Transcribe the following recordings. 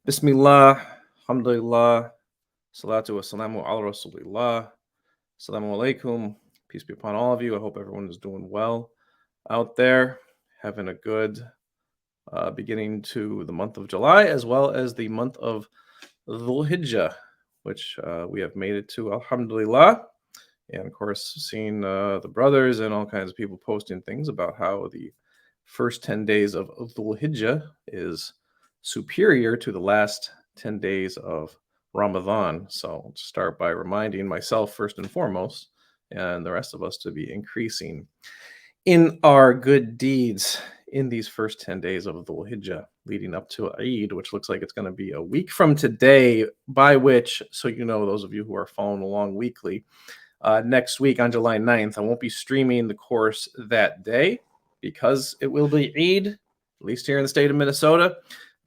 Bismillah, alhamdulillah, salatu wassalamu ala rasulillah, assalamu alaikum, peace be upon all of you. I hope everyone is doing well out there, having a good beginning to the month of July, as well as the month of Dhul Hijjah, which we have made it to, alhamdulillah. And of course, seeing the brothers and all kinds of people posting things about how the first 10 days of Dhul Hijjah is superior to the last 10 days of Ramadan. So I'll start by reminding myself first and foremost, and the rest of us to be increasing in our good deeds in these first 10 days of Dhul Hijjah leading up to Eid, which looks like it's going to be a week from today, by which, so you know, those of you who are following along weekly, next week on July 9th, I won't be streaming the course that day because it will be Eid, at least here in the state of Minnesota.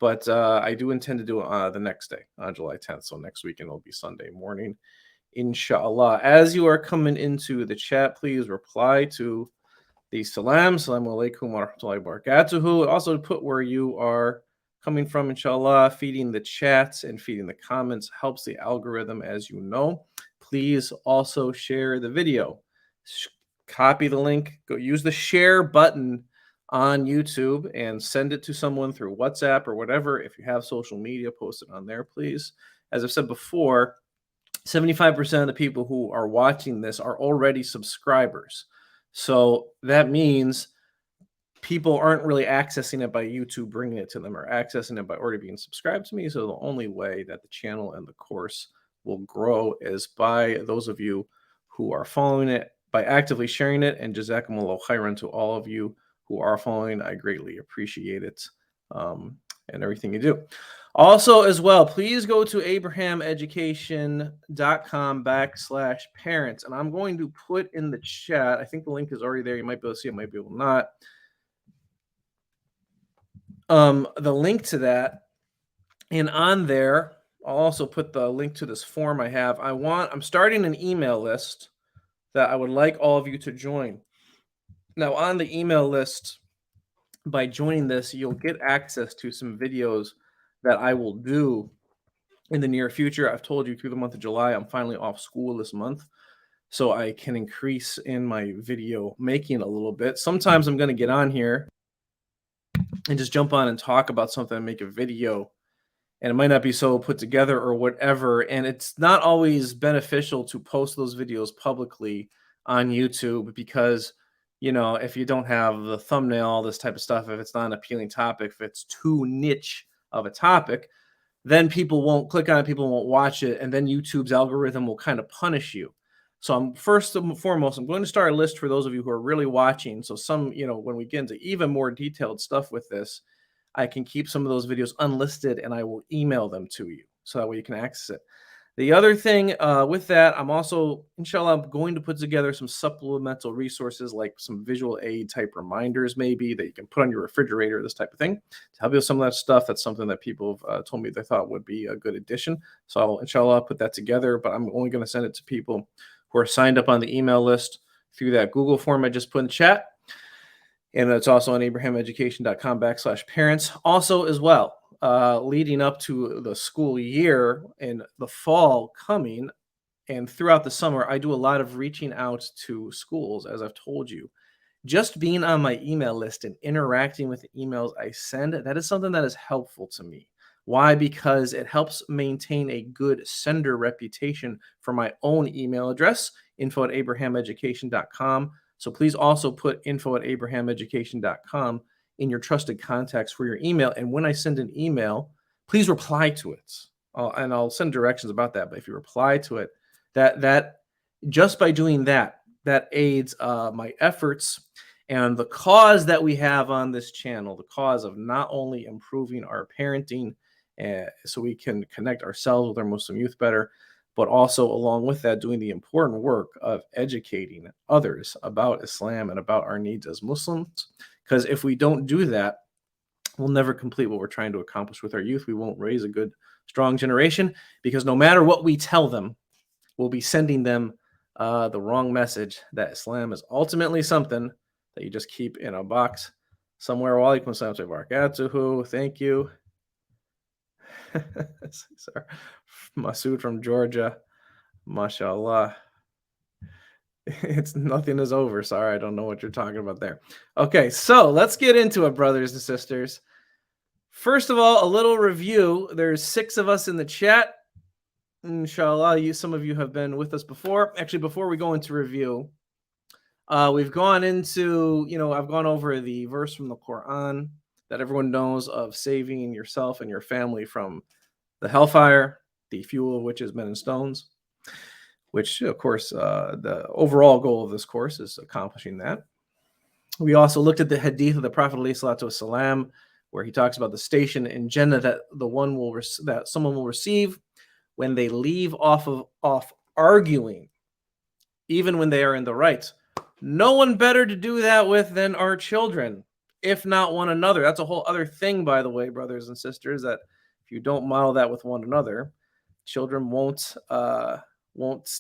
But I do intend to do it the next day, on July 10th. So next weekend will be Sunday morning, inshallah. As you are coming into the chat, please reply to the salam. Assalamu alaikum wa rahmatullahi wa barakatuhu. Also, put where you are coming from, inshallah. Feeding the chats and feeding the comments helps the algorithm, as you know. Please also share the video. Copy the link. Go use the share button on YouTube and send it to someone through WhatsApp or whatever. If you have social media, post it on there, please. As I've said before, 75% of the people who are watching this are already subscribers. So that means people aren't really accessing it by YouTube bringing it to them or accessing it by already being subscribed to me. So the only way that the channel and the course will grow is by those of you who are following it, by actively sharing it. And jazakumullah khairan to all of you who are following. I greatly appreciate it and everything you do. Also, as well, please go to abrahameducation.com/parents. And I'm going to put in the chat, I think the link is already there. You might be able to see it, might be able to not. The link to that. And on there, I'll also put the link to this form I have. I'm starting an email list that I would like all of you to join. Now, on the email list, by joining this, you'll get access to some videos that I will do in the near future. I've told you through the month of July, I'm finally off school this month, so I can increase in my video making a little bit. Sometimes I'm going to get on here and just jump on and talk about something and make a video, and it might not be so put together or whatever, and it's not always beneficial to post those videos publicly on YouTube because, you know, if you don't have the thumbnail, all this type of stuff, if it's not an appealing topic, if it's too niche of a topic, then people won't click on it, people won't watch it, and then YouTube's algorithm will kind of punish you. So I'm first and foremost, I'm going to start a list for those of you who are really watching. So some, you know, when we get into even more detailed stuff with this, I can keep some of those videos unlisted and I will email them to you. So that way you can access it. The other thing with that, I'm also, inshallah, I'm going to put together some supplemental resources like some visual aid type reminders maybe that you can put on your refrigerator, this type of thing, to help you with some of that stuff. That's something that people have told me they thought would be a good addition. So I'll, inshallah, put that together, but I'm only going to send it to people who are signed up on the email list through that Google form I just put in the chat. And it's also on abrahameducation.com/parents. Also, as well, leading up to the school year and the fall coming and throughout the summer, I do a lot of reaching out to schools, as I've told you. Just being on my email list and interacting with the emails I send, that is something that is helpful to me. Why? Because it helps maintain a good sender reputation for my own email address, info@abrahameducation.com. So please also put info@abrahameducation.com in your trusted contacts for your email. And when I send an email, please reply to it. And I'll send directions about that. But if you reply to it, that just by doing that, that aids my efforts and the cause that we have on this channel, the cause of not only improving our parenting so we can connect ourselves with our Muslim youth better, but also along with that, doing the important work of educating others about Islam and about our needs as Muslims. Because if we don't do that, we'll never complete what we're trying to accomplish with our youth. We won't raise a good, strong generation because no matter what we tell them, we'll be sending them the wrong message that Islam is ultimately something that you just keep in a box somewhere. Wa alaikum assalam wa barakatuhu. Thank you. Sorry. Masood from Georgia. MashaAllah. It's nothing is over. Sorry, I don't know what you're talking about there. Okay, so let's get into it, brothers and sisters. First of all, a little review. There's 6 of us in the chat. Inshallah, some of you have been with us before. Actually, before we go into review, we've gone into, I've gone over the verse from the Quran that everyone knows of saving yourself and your family from the hellfire, the fuel of which is men and stones, which, of course, the overall goal of this course is accomplishing that. We also looked at the hadith of the Prophet ﷺ, where he talks about the station in Jannah that that someone will receive when they leave off arguing, even when they are in the right. No one better to do that with than our children, if not one another. That's a whole other thing, by the way, brothers and sisters, that if you don't model that with one another, children won't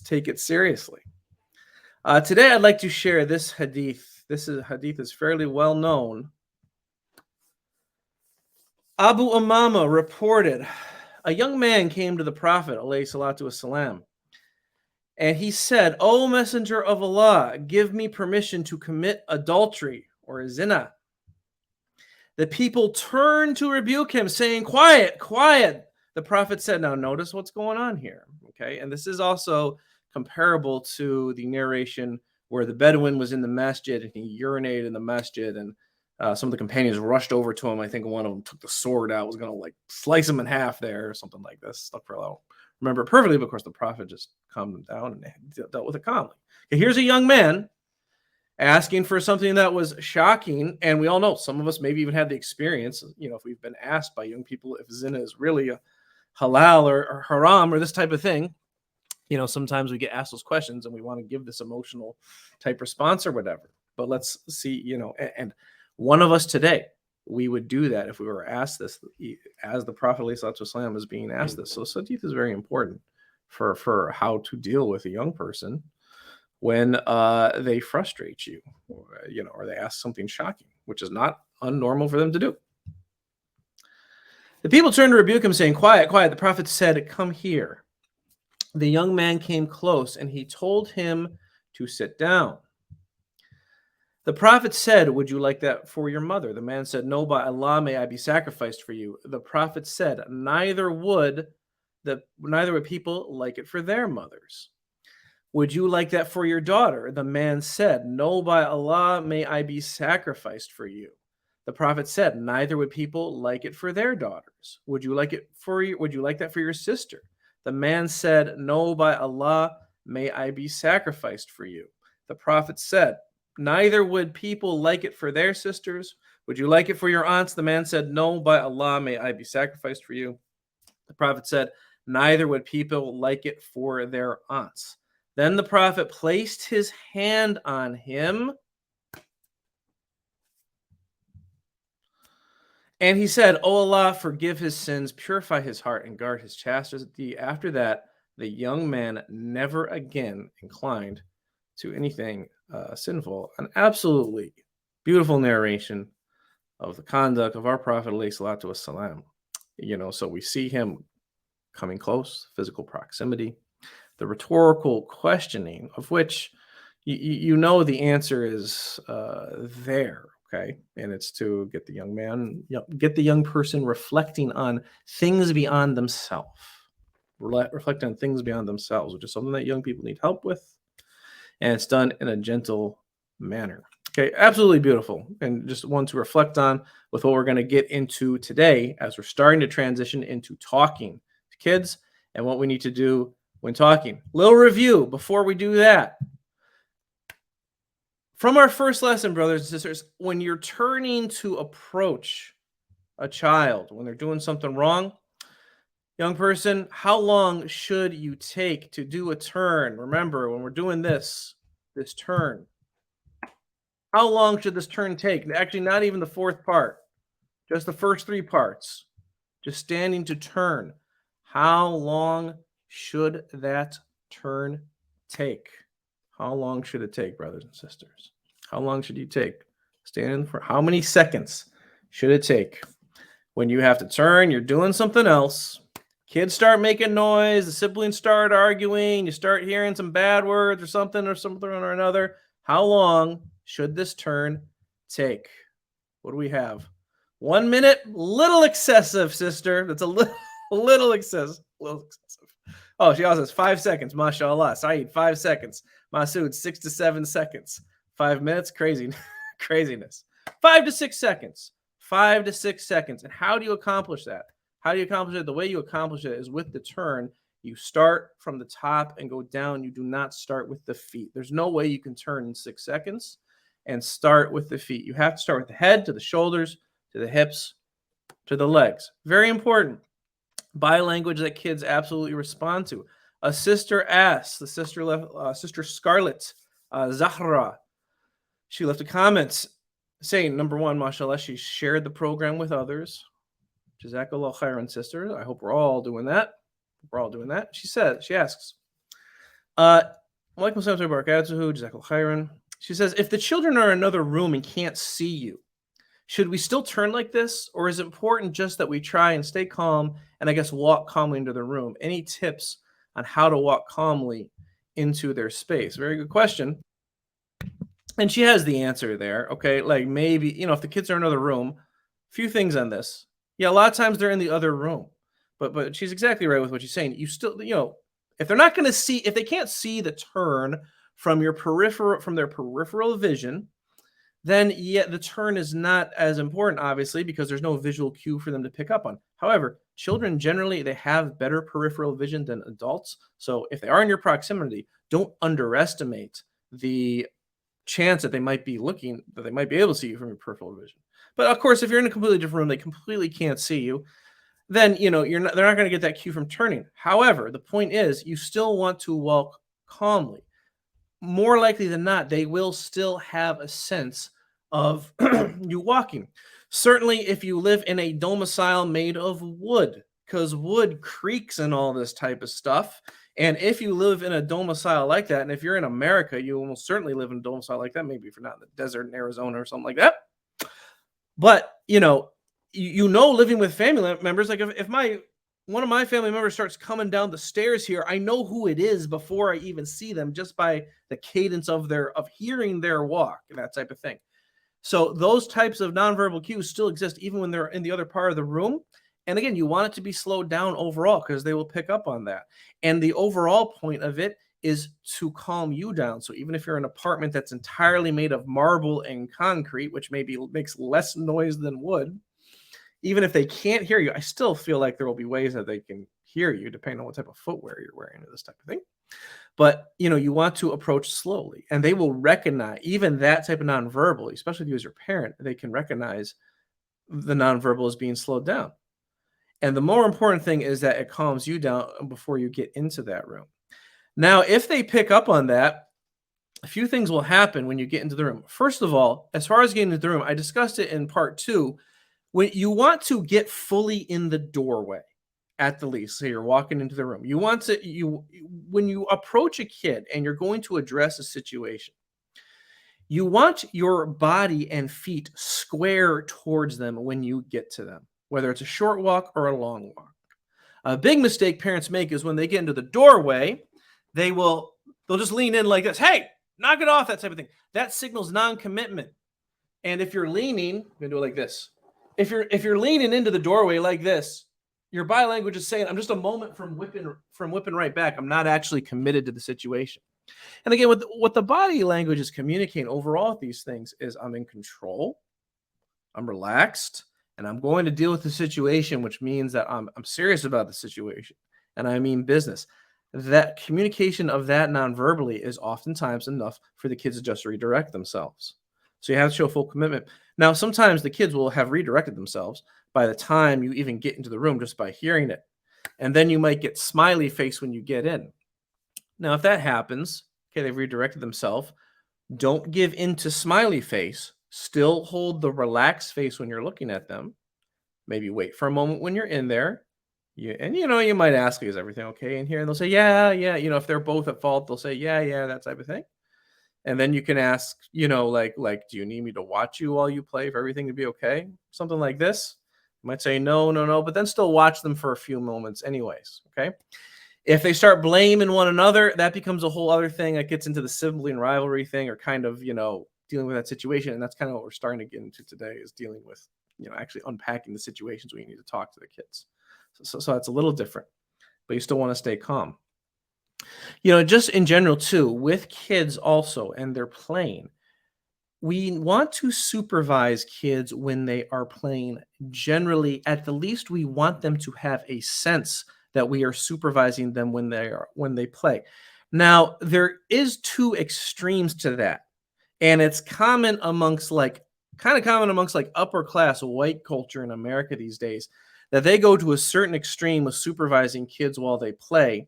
take it seriously. Today, I'd like to share this hadith. Hadith is fairly well known. Abu Umama reported, a young man came to the Prophet, alayhi salatu wasalam, and he said, "O Messenger of Allah, give me permission to commit adultery or zina." The people turned to rebuke him, saying, "Quiet, quiet." The Prophet said, "Now notice what's going on here." Okay, and this is also comparable to the narration where the Bedouin was in the masjid and he urinated in the masjid, and some of the companions rushed over to him. I think one of them took the sword out, was going to like slice him in half there or something like this. Remember it perfectly, but of course the Prophet just calmed them down and dealt with it calmly. Okay, here's a young man asking for something that was shocking, and we all know, some of us maybe even had the experience, if we've been asked by young people if zina is really a halal or haram or this type of thing. Sometimes we get asked those questions and we want to give this emotional type response or whatever. But let's see, and one of us today, we would do that if we were asked this, as the Prophet ﷺ is being asked this. So hadith is very important for how to deal with a young person when they frustrate you, or they ask something shocking, which is not unnormal for them to do. The people turned to rebuke him, saying, "Quiet, quiet." The Prophet said, "Come here." The young man came close, and he told him to sit down. The Prophet said, "Would you like that for your mother?" The man said, "No, by Allah, may I be sacrificed for you." The Prophet said, neither would people like it for their mothers." "Would you like that for your daughter?" The man said, "No, by Allah, may I be sacrificed for you." The Prophet said, "Neither would people like it for their daughters." Would you like that for your sister?" The man said, "No, by Allah, may I be sacrificed for you." The Prophet said, "Neither would people like it for their sisters." "Would you like it for your aunts?" The man said, "No, by Allah, may I be sacrificed for you." The Prophet said, "Neither would people like it for their aunts." Then the Prophet placed his hand on him, and he said, "O Allah, forgive his sins, purify his heart, and guard his chastity." After that, the young man never again inclined to anything sinful. An absolutely beautiful narration of the conduct of our Prophet, alayhi salatu wassalam. So we see him coming close, physical proximity, the rhetorical questioning of which the answer is there. Okay, and it's to get the young person reflecting on things beyond themselves, reflect on things beyond themselves, which is something that young people need help with, and it's done in a gentle manner. Okay, absolutely beautiful, and just one to reflect on with what we're going to get into today as we're starting to transition into talking to kids and what we need to do when talking. Little review before we do that. From our first lesson, brothers and sisters, when you're turning to approach a child, when they're doing something wrong, young person, how long should you take to do a turn? Remember, when we're doing this turn, how long should this turn take? Actually, not even the fourth part, just the first 3 parts, just standing to turn. How long should that turn take? How long should it take, brothers and sisters? How long should you take? Standing for how many seconds should it take When you have to turn, you're doing something else. Kids start making noise, the siblings start arguing, you start hearing some bad words or something or another. How long should this turn take? What do we have? 1 minute, little excessive, sister. That's a little, little excessive. Little excessive. Oh, she also says 5 seconds. Mashallah. Saeed, 5 seconds. Masood, 6 to 7 seconds. 5 minutes, crazy, craziness. 5 to 6 seconds. 5 to 6 seconds. And how do you accomplish that? How do you accomplish it? The way you accomplish it is with the turn. You start from the top and go down. You do not start with the feet. There's no way you can turn in 6 seconds and start with the feet. You have to start with the head to the shoulders, to the hips, to the legs. Very important. Body language that kids absolutely respond to. A sister asked, the sister left, Sister Scarlett, Zahra, she left a comment saying, number one, mashallah, she shared the program with others. Jazakallah khairan, sister. I hope we're all doing that. We're all doing that. She asks, Walaikum salam wa barakatuhu, Jazakallah khairan. She says, if the children are in another room and can't see you, should we still turn like this? Or is it important just that we try and stay calm and I guess walk calmly into the room? Any tips on how to walk calmly into their space? Very good question. And she has the answer there. Okay. Like maybe, if the kids are in another room, a few things on this. Yeah, a lot of times they're in the other room. But she's exactly right with what she's saying. You still, if they're not going to see, if they can't see the turn from their peripheral vision, then the turn is not as important, obviously, because there's no visual cue for them to pick up on. However, children generally, they have better peripheral vision than adults. So if they are in your proximity, don't underestimate the chance that they might be able to see you from your peripheral vision. But of course, if you're in a completely different room, they completely can't see you, then they're not going to get that cue from turning. However, the point is you still want to walk calmly. More likely than not, they will still have a sense of you walking. Certainly, if you live in a domicile made of wood, because wood creaks and all this type of stuff. And if you live in a domicile like that, and if you're in America, you almost certainly live in a domicile like that, maybe if you're not in the desert in Arizona or something like that. But, living with family members, like if one of my family members starts coming down the stairs here, I know who it is before I even see them, just by the cadence of hearing their walk and that type of thing. So those types of nonverbal cues still exist even when they're in the other part of the room. And again, you want it to be slowed down overall because they will pick up on that. And the overall point of it is to calm you down. So even if you're in an apartment that's entirely made of marble and concrete, which maybe makes less noise than wood, even if they can't hear you, I still feel like there will be ways that they can hear you depending on what type of footwear you're wearing or this type of thing. But, you want to approach slowly, and they will recognize even that type of nonverbal, especially if you as your parent, they can recognize the nonverbal as being slowed down. And the more important thing is that it calms you down before you get into that room. Now, if they pick up on that, a few things will happen when you get into the room. First of all, as far as getting into the room, I discussed it in part 2. When you want to get fully in the doorway, at the least, so you're walking into the room, when you approach a kid and you're going to address a situation, you want your body and feet square towards them when you get to them, whether it's a short walk or a long walk. A big mistake parents make is when they get into the doorway, they'll just lean in like this. Hey, knock it off, that type of thing. That signals non-commitment. And if you're leaning, I'm gonna do it like this. If you're leaning into the doorway like this, your body language is saying, I'm just a moment from whipping right back. I'm not actually committed to the situation. And again, what the body language is communicating overall with these things is I'm in control, I'm relaxed, and I'm going to deal with the situation, which means that I'm serious about the situation, and I mean business. That communication of that non-verbally is oftentimes enough for the kids to just redirect themselves. So you have to show full commitment. Now, sometimes the kids will have redirected themselves by the time you even get into the room just by hearing it. And then you might get smiley face when you get in. Now, if that happens, okay, they've redirected themselves, don't give in to smiley face. Still hold the relaxed face when you're looking at them. Maybe wait for a moment when you're in there. You might ask, is everything okay in here? And they'll say, yeah. If they're both at fault, they'll say, yeah, that type of thing. And then you can ask, like, do you need me to watch you while you play for everything to be okay? Something like this. You might say, no, no, no, but then still watch them for a few moments, anyways. Okay. If they start blaming one another, that becomes a whole other thing that gets into the sibling rivalry thing, or kind of, dealing with that situation. And that's kind of what we're starting to get into today, is dealing with, actually unpacking the situations where you need to talk to the kids. So that's a little different, but you still want to stay calm. Just in general too, with kids also, and they're playing, we want to supervise kids when they are playing. Generally, at the least, we want them to have a sense that we are supervising them when they play. Now, there is two extremes to that, and it's kind of common amongst like upper class white culture in America these days, that they go to a certain extreme with supervising kids while they play,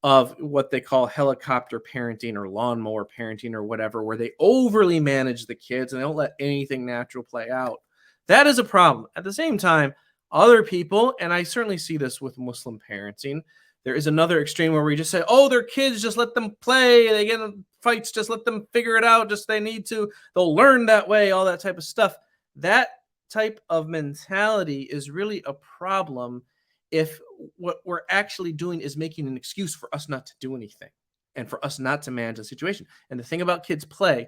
of what they call helicopter parenting or lawnmower parenting or whatever, where they overly manage the kids and they don't let anything natural play out. That is a problem. At the same time, other people, and I certainly see this with Muslim parenting, there is another extreme where we just say, oh, they're kids, just let them play. They get in fights, just let them figure it out. Just they need to, they'll learn that way, all that type of stuff. That type of mentality is really a problem if what we're actually doing is making an excuse for us not to do anything and for us not to manage the situation. And the thing about kids play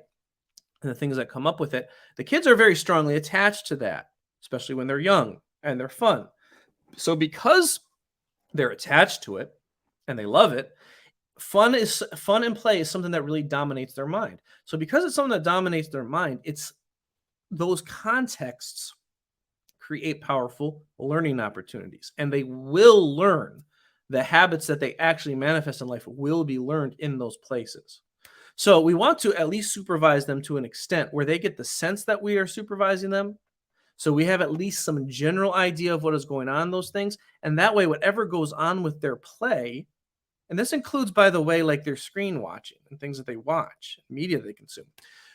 and the things that come up with it, the kids are very strongly attached to that, especially when they're young and they're fun. So because they're attached to it and they love it, fun and play is something that really dominates their mind. So because it's something that dominates their mind, it's those contexts create powerful learning opportunities, and they will learn. The habits that they actually manifest in life will be learned in those places. So we want to at least supervise them to an extent where they get the sense that we are supervising them. So we have at least some general idea of what is going on in those things. And that way, whatever goes on with their play, and this includes, by the way, like their screen watching and things that they watch, media they consume,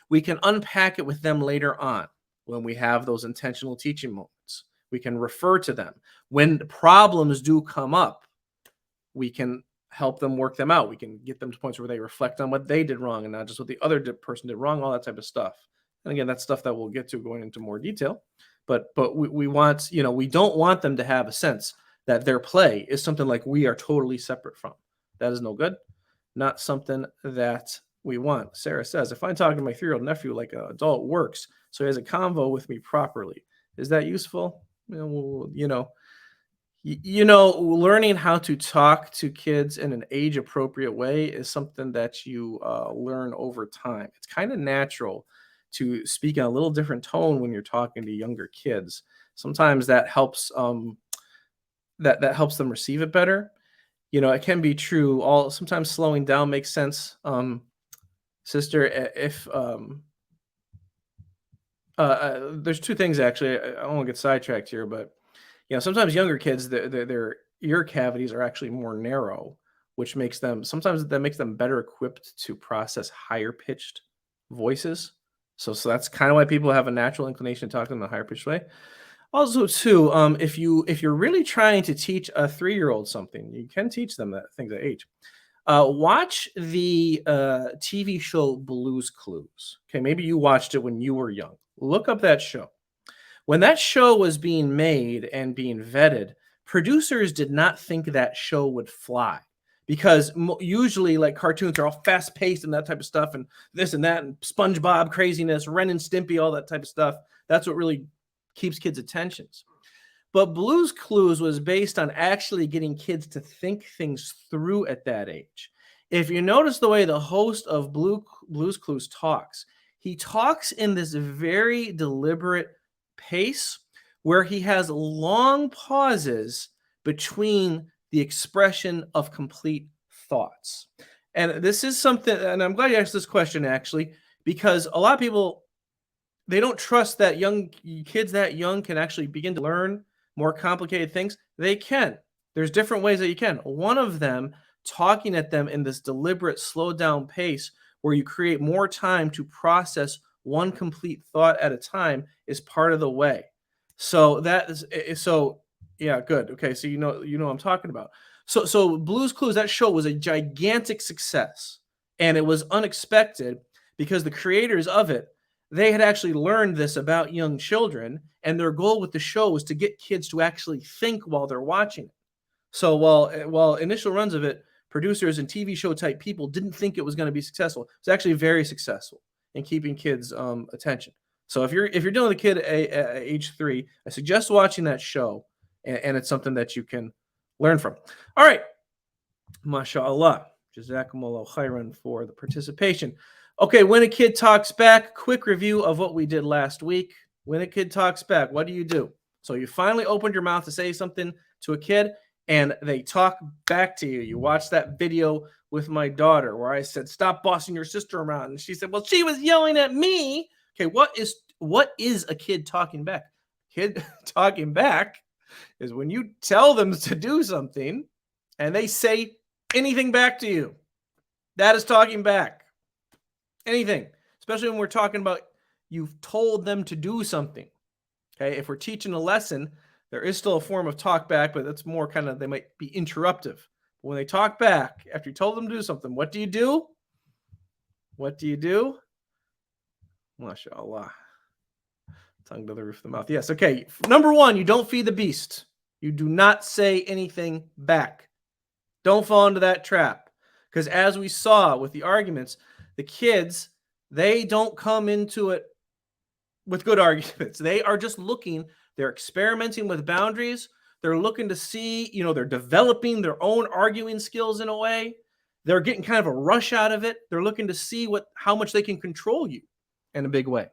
we can unpack it with them later on when we have those intentional teaching moments. We can refer to them. When problems do come up, we can help them work them out. We can get them to points where they reflect on what they did wrong and not just what the other person did wrong, all that type of stuff. And again, that's stuff that we'll get to going into more detail. But we want, we don't want them to have a sense that their play is something like we are totally separate from. That is no good. Not something that we want. Sarah says, if I'm talking to my 3-year-old nephew like an adult works, so he has a convo with me properly, is that useful? Learning how to talk to kids in an age appropriate way is something that you learn over time. It's kind of natural to speak in a little different tone when you're talking to younger kids. Sometimes that helps that helps them receive it better. It can be true. Sometimes slowing down makes sense. Sister, if there's two things actually. I don't want to get sidetracked here, but sometimes younger kids, their ear cavities are actually more narrow, which makes them better equipped to process higher pitched voices. So that's kind of why people have a natural inclination to talk to them in a higher pitched way. Also, too, if you're really trying to teach a 3-year-old something, you can teach them that things at age. Watch the TV show Blue's Clues. Okay, maybe you watched it when you were young. Look up that show. When that show was being made and being vetted, producers did not think that show would fly, because usually like cartoons are all fast paced and that type of stuff, and this and that, and SpongeBob craziness, Ren and Stimpy, all that type of stuff. That's what really keeps kids' attentions. But Blue's Clues was based on actually getting kids to think things through at that age. If you notice the way the host of Blue's Clues talks, he talks in this very deliberate pace where he has long pauses between the expression of complete thoughts. And this is something, and I'm glad you asked this question actually, because a lot of people, they don't trust that young kids that young can actually begin to learn more complicated things. They can. There's different ways that you can. One of them, talking at them in this deliberate, slow down pace where you create more time to process one complete thought at a time, is part of the way. So yeah, good. Okay, so you know what I'm talking about. So Blue's Clues, that show was a gigantic success, and it was unexpected because the creators of it, they had actually learned this about young children, and their goal with the show was to get kids to actually think while they're watching it. So while initial runs of it, producers and TV show type people didn't think it was going to be successful. It's actually very successful in keeping kids' attention. So if you're dealing with a kid at age 3, I suggest watching that show, and it's something that you can learn from. All right, mashallah, jazakumullah khairan for the participation. Okay, when a kid talks back, quick review of what we did last week. When a kid talks back, what do you do? So you finally opened your mouth to say something to a kid, and they talk back to you. You watch that video with my daughter where I said, "Stop bossing your sister around," and she said, "Well, she was yelling at me." Okay, what is a kid talking back? Kid talking back is when you tell them to do something and they say anything back to you. That is talking back. Anything, especially when we're talking about you've told them to do something. Okay, if we're teaching a lesson, there is still a form of talk back, but that's more kind of, they might be interruptive. When they talk back after you told them to do something, what do you do? What do you do? MashaAllah. Tongue to the roof of the mouth. Yes. Okay. Number 1, you don't feed the beast. You do not say anything back. Don't fall into that trap. Because as we saw with the arguments, the kids, they don't come into it with good arguments. They are just looking, they're experimenting with boundaries. They're looking to see, they're developing their own arguing skills in a way. They're getting kind of a rush out of it. They're looking to see how much they can control you in a big way.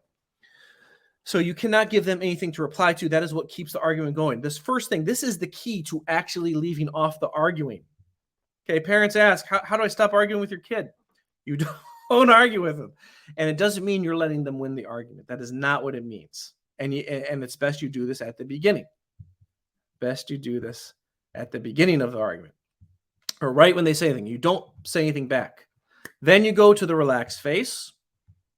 So you cannot give them anything to reply to. That is what keeps the argument going. This first thing, this is the key to actually leaving off the arguing. Okay, parents ask, how do I stop arguing with your kid? You don't argue with them. And it doesn't mean you're letting them win the argument. That is not what it means. And it's best you do this at the beginning. Best you do this at the beginning of the argument. Or right when they say anything. You don't say anything back. Then you go to the relaxed face,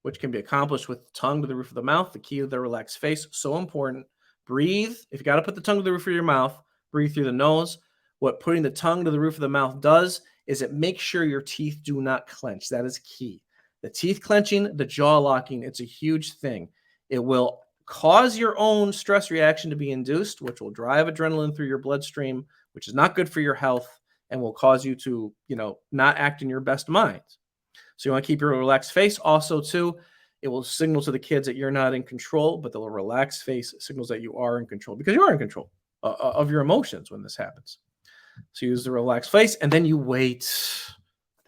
which can be accomplished with the tongue to the roof of the mouth. The key to the relaxed face, so important. Breathe. If you got to put the tongue to the roof of your mouth, breathe through the nose. What putting the tongue to the roof of the mouth does is it makes sure your teeth do not clench. That is key. The teeth clenching, the jaw locking, it's a huge thing. It will cause your own stress reaction to be induced, which will drive adrenaline through your bloodstream, which is not good for your health and will cause you to, not act in your best mind. So you want to keep your relaxed face. Also, too, it will signal to the kids that you're not in control, but the relaxed face signals that you are in control because you are in control of your emotions when this happens. So use the relaxed face, and then you wait.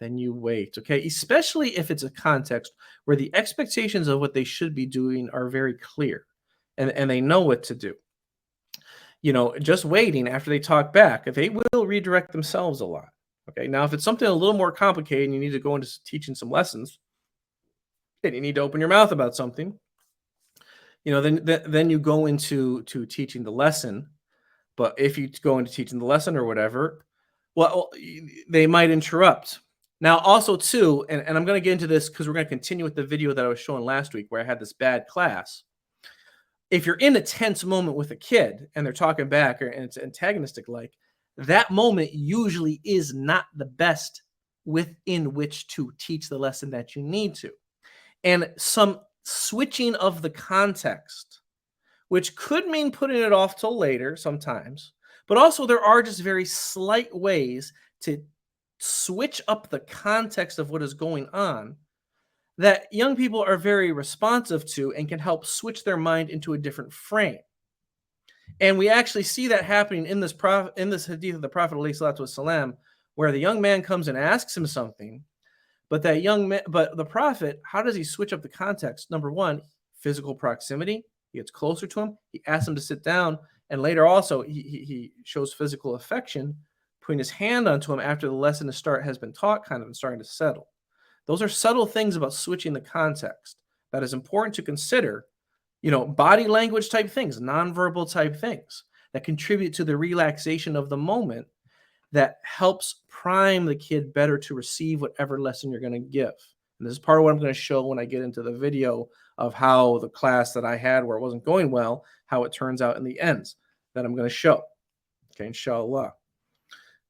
Okay? Especially if it's a context where the expectations of what they should be doing are very clear and they know what to do. Just waiting after they talk back, they will redirect themselves a lot. Okay? Now, if it's something a little more complicated and you need to go into teaching some lessons, and you need to open your mouth about something, then you go into teaching the lesson. But if you go into teaching the lesson or whatever, well, they might interrupt. Now, also, too, and I'm going to get into this because we're going to continue with the video that I was showing last week where I had this bad class. If you're in a tense moment with a kid and they're talking back and it's antagonistic, like that moment usually is not the best within which to teach the lesson that you need to. And some switching of the context, which could mean putting it off till later sometimes, but also there are just very slight ways to switch up the context of what is going on that young people are very responsive to and can help switch their mind into a different frame. And we actually see that happening in this hadith of the Prophet ﷺ, where the young man comes and asks him something, but the Prophet, how does he switch up the context? Number 1, physical proximity. He gets closer to him. He asks him to sit down. And later also, he shows physical affection, putting his hand onto him after the lesson has been taught kind of and starting to settle. Those are subtle things about switching the context that is important to consider, body language type things, nonverbal type things that contribute to the relaxation of the moment that helps prime the kid better to receive whatever lesson you're going to give. And this is part of what I'm going to show when I get into the video of how the class that I had where it wasn't going well, how it turns out in the ends that I'm going to show. Okay, inshallah.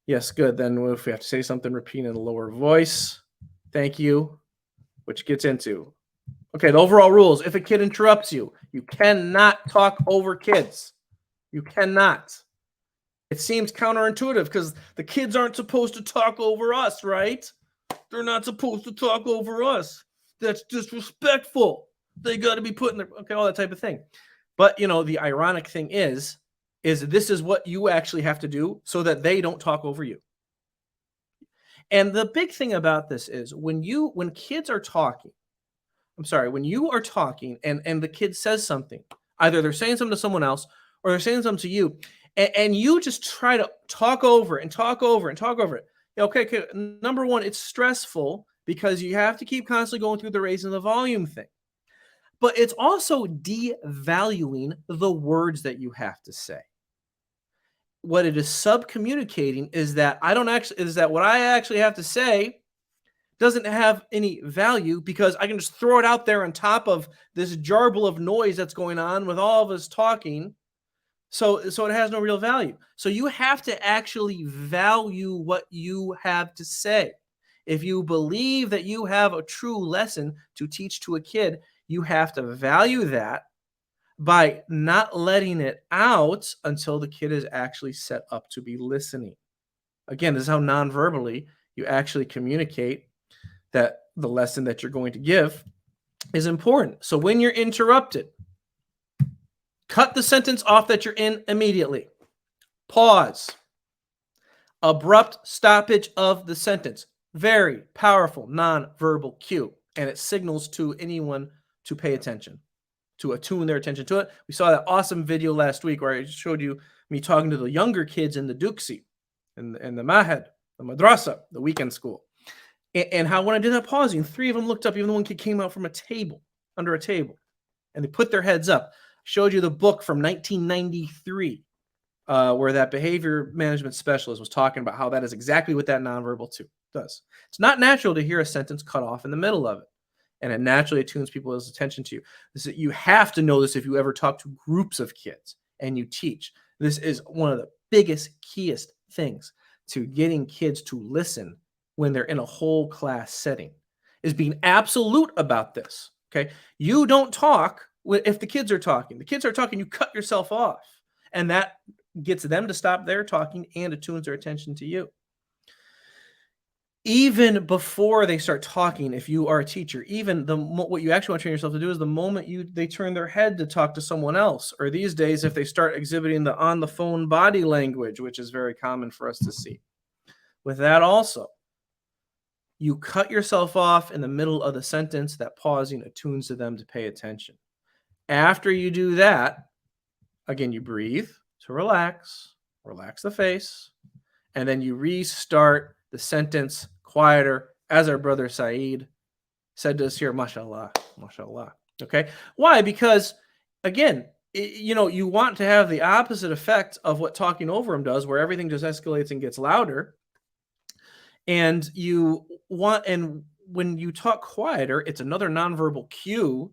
Yes, good. Then if we have to say something, repeat in a lower voice. Thank you. Which gets into Okay, the overall rules. If a kid interrupts you, you cannot talk over kids. You cannot. It seems counterintuitive because the kids aren't supposed to talk over us, right? They're not supposed to talk over us. That's disrespectful. They got to be put in their, okay, all that type of thing. But, the ironic thing is this is what you actually have to do so that they don't talk over you. And the big thing about this is when kids are talking, when you are talking and the kid says something, either they're saying something to someone else or they're saying something to you, and you just try to talk over and talk over and talk over it. Okay, number one, it's stressful because you have to keep constantly going through the raising the volume thing. But it's also devaluing the words that you have to say. What it is subcommunicating is that what I actually have to say doesn't have any value because I can just throw it out there on top of this jarble of noise that's going on with all of us talking. So it has no real value. So you have to actually value what you have to say. If you believe that you have a true lesson to teach to a kid, you have to value that by not letting it out until the kid is actually set up to be listening. Again, this is how non-verbally you actually communicate that the lesson that you're going to give is important. So when you're interrupted, cut the sentence off that you're in immediately. Pause. Abrupt stoppage of the sentence. Very powerful non-verbal cue, and it signals to anyone to pay attention, to attune their attention to it. We saw that awesome video last week where I showed you me talking to the younger kids in the Duxi, in the Mahed, the Madrasa, the weekend school. And how when I did that pausing, 3 of them looked up, even the one kid came out from a table, under a table, and they put their heads up. Showed you the book from 1993, where that behavior management specialist was talking about how that is exactly what that nonverbal does. It's not natural to hear a sentence cut off in the middle of it, and it naturally attunes people's attention to you. You have to know this if you ever talk to groups of kids and you teach. This is one of the biggest, keyest things to getting kids to listen when they're in a whole class setting, is being absolute about this. Okay, you don't talk if the kids are talking. The kids are talking, you cut yourself off, and that gets them to stop their talking and attunes their attention to you. Even before they start talking, if you are a teacher, even what you actually want to train yourself to do is the moment they turn their head to talk to someone else, or these days if they start exhibiting the on the phone body language, which is very common for us to see. With that also, you cut yourself off in the middle of the sentence. That pausing attunes to them to pay attention. After you do that, again, you breathe to relax the face, and then you restart the sentence quieter, as our brother Saeed said to us here, mashallah, mashallah. Okay? Why? Because, again, you want to have the opposite effect of what talking over him does, where everything just escalates and gets louder. And when you talk quieter, it's another nonverbal cue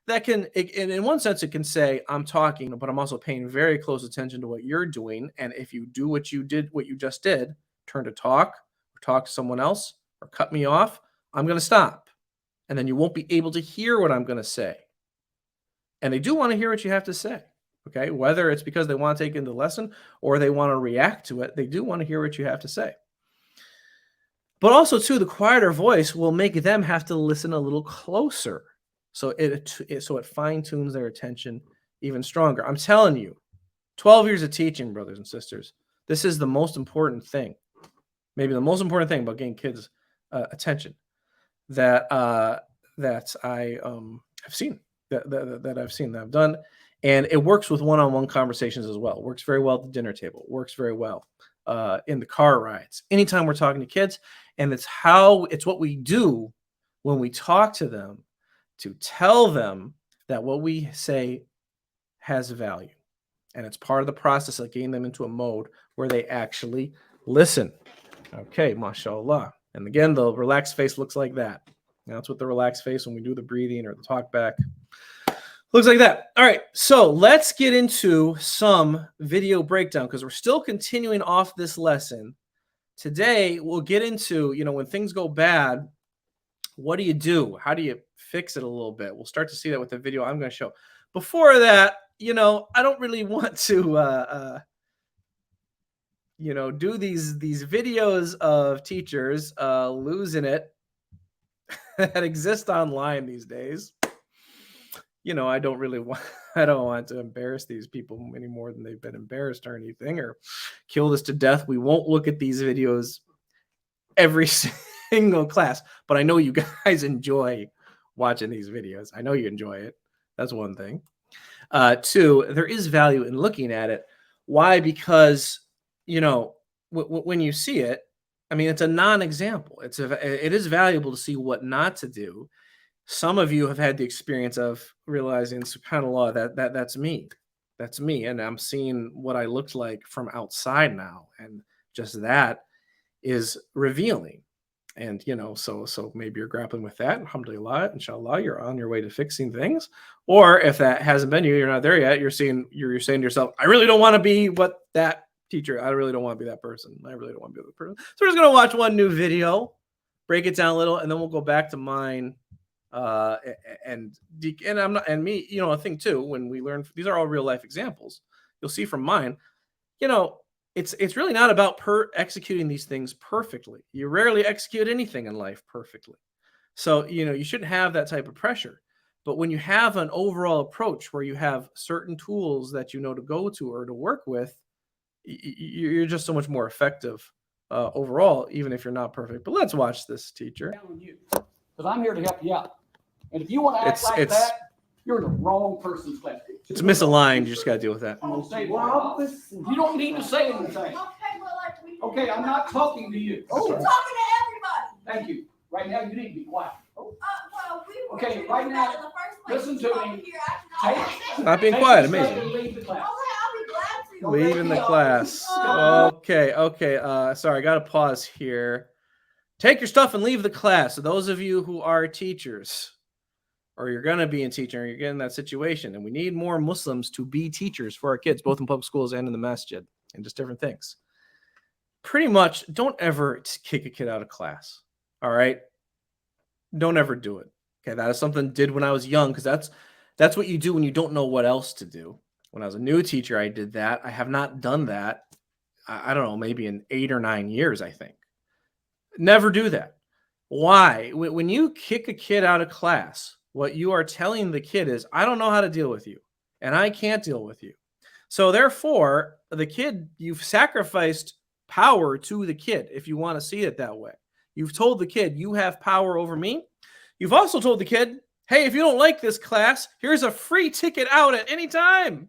that in one sense, it can say, I'm talking, but I'm also paying very close attention to what you're doing. And if you do what you just did, turn to talk or talk to someone else or cut me off, I'm going to stop. And then you won't be able to hear what I'm going to say. And they do want to hear what you have to say. Okay. Whether it's because they want to take in the lesson or they want to react to it, they do want to hear what you have to say. But also, too, the quieter voice will make them have to listen a little closer. So it fine-tunes their attention even stronger. I'm telling you, 12 years of teaching, brothers and sisters, this is the most important thing. Maybe the most important thing about getting kids' attention that I have seen, that I've seen, that I've done. And it works with one-on-one conversations as well. It works very well at the dinner table. It works very well in the car rides. Anytime we're talking to kids, and it's what we do when we talk to them to tell them that what we say has value. And it's part of the process of getting them into a mode where they actually listen. Okay, mashallah. And again, the relaxed face looks like that. That's what the relaxed face when we do the breathing or the talk back looks like that. All right, so let's get into some video breakdown because we're still continuing off this lesson. Today, we'll get into, when things go bad, what do you do? How do you fix it a little bit. We'll start to see that with the video I'm going to show. Before that, I don't really want to, do these videos of teachers losing it that exist online these days. I don't really want, I don't want to embarrass these people any more than they've been embarrassed or anything, or kill this to death. We won't look at these videos every single class, but I know you guys enjoy watching these videos. I know you enjoy it. That's one thing. Two, there is value in looking at it. Why? Because, when you see it, I mean, it's a non-example. It is valuable to see what not to do. Some of you have had the experience of realizing, subhanAllah, that's me. That's me. And I'm seeing what I looked like from outside now. And just that is revealing. And, so maybe you're grappling with that. Alhamdulillah, inshallah, you're on your way to fixing things. Or if that hasn't been you're not there yet. You're saying to yourself, I really don't want to be what that teacher, I really don't want to be that person. I really don't want to be that person. So we're just going to watch one new video, break it down a little, and then we'll go back to mine. And I'm not, and me, a thing too, when we learn, these are all real life examples. You'll see from mine, it's really not about executing these things perfectly. You rarely execute anything in life perfectly. So, you shouldn't have that type of pressure. But when you have an overall approach where you have certain tools that to go to or to work with, you're just so much more effective overall, even if you're not perfect. But let's watch this teacher. Because I'm here to help you out. And if you want to act like that, you're in the wrong person's class. It's misaligned. You just got to deal with that. You don't need to say anything. Okay, I'm not talking to you. You're talking to everybody. Thank you. Right now, you need to be quiet. Okay, right now, listen to me. Not being quiet, amazing. Leave the class. Leaving the class. Okay. Sorry, I got to pause here. Take your stuff and leave the class. So those of you who are teachers, or you're going to be in teaching, or you're getting that situation, and we need more Muslims to be teachers for our kids, both in public schools and in the masjid, and just different things. Pretty much, don't ever kick a kid out of class. All right? Don't ever do it. Okay, that is something I did when I was young, because that's what you do when you don't know what else to do. When I was a new teacher, I did that. I have not done that, I don't know, maybe in 8 or 9 years, I think. Never do that. Why? When you kick a kid out of class, what you are telling the kid is, I don't know how to deal with you, and I can't deal with you. So therefore, the kid, you've sacrificed power to the kid, if you want to see it that way. You've told the kid, you have power over me. You've also told the kid, hey, if you don't like this class, here's a free ticket out at any time.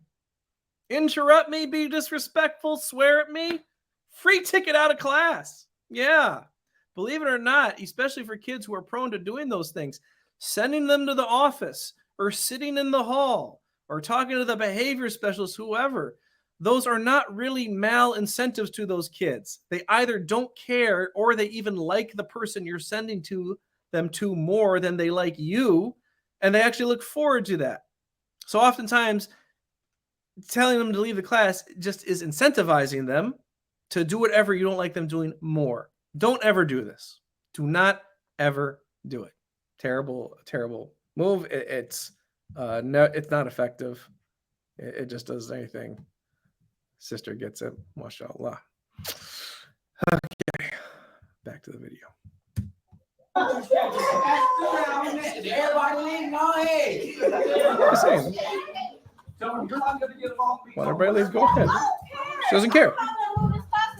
Interrupt me, be disrespectful, swear at me, free ticket out of class. Yeah. Believe it or not, especially for kids who are prone to doing those things, sending them to the office or sitting in the hall or talking to the behavior specialist, whoever, those are not really mal-incentives to those kids. They either don't care or they even like the person you're sending them to more than they like you, and they actually look forward to that. So oftentimes, telling them to leave the class just is incentivizing them to do whatever you don't like them doing more. Don't ever do this. Do not ever do it. Terrible, terrible move. It's not effective. It just does anything. Sister gets it. MashaAllah. Okay. Back to the video. Everybody leave now, hey. What are you saying? Want everybody to leave? Go ahead. She doesn't care.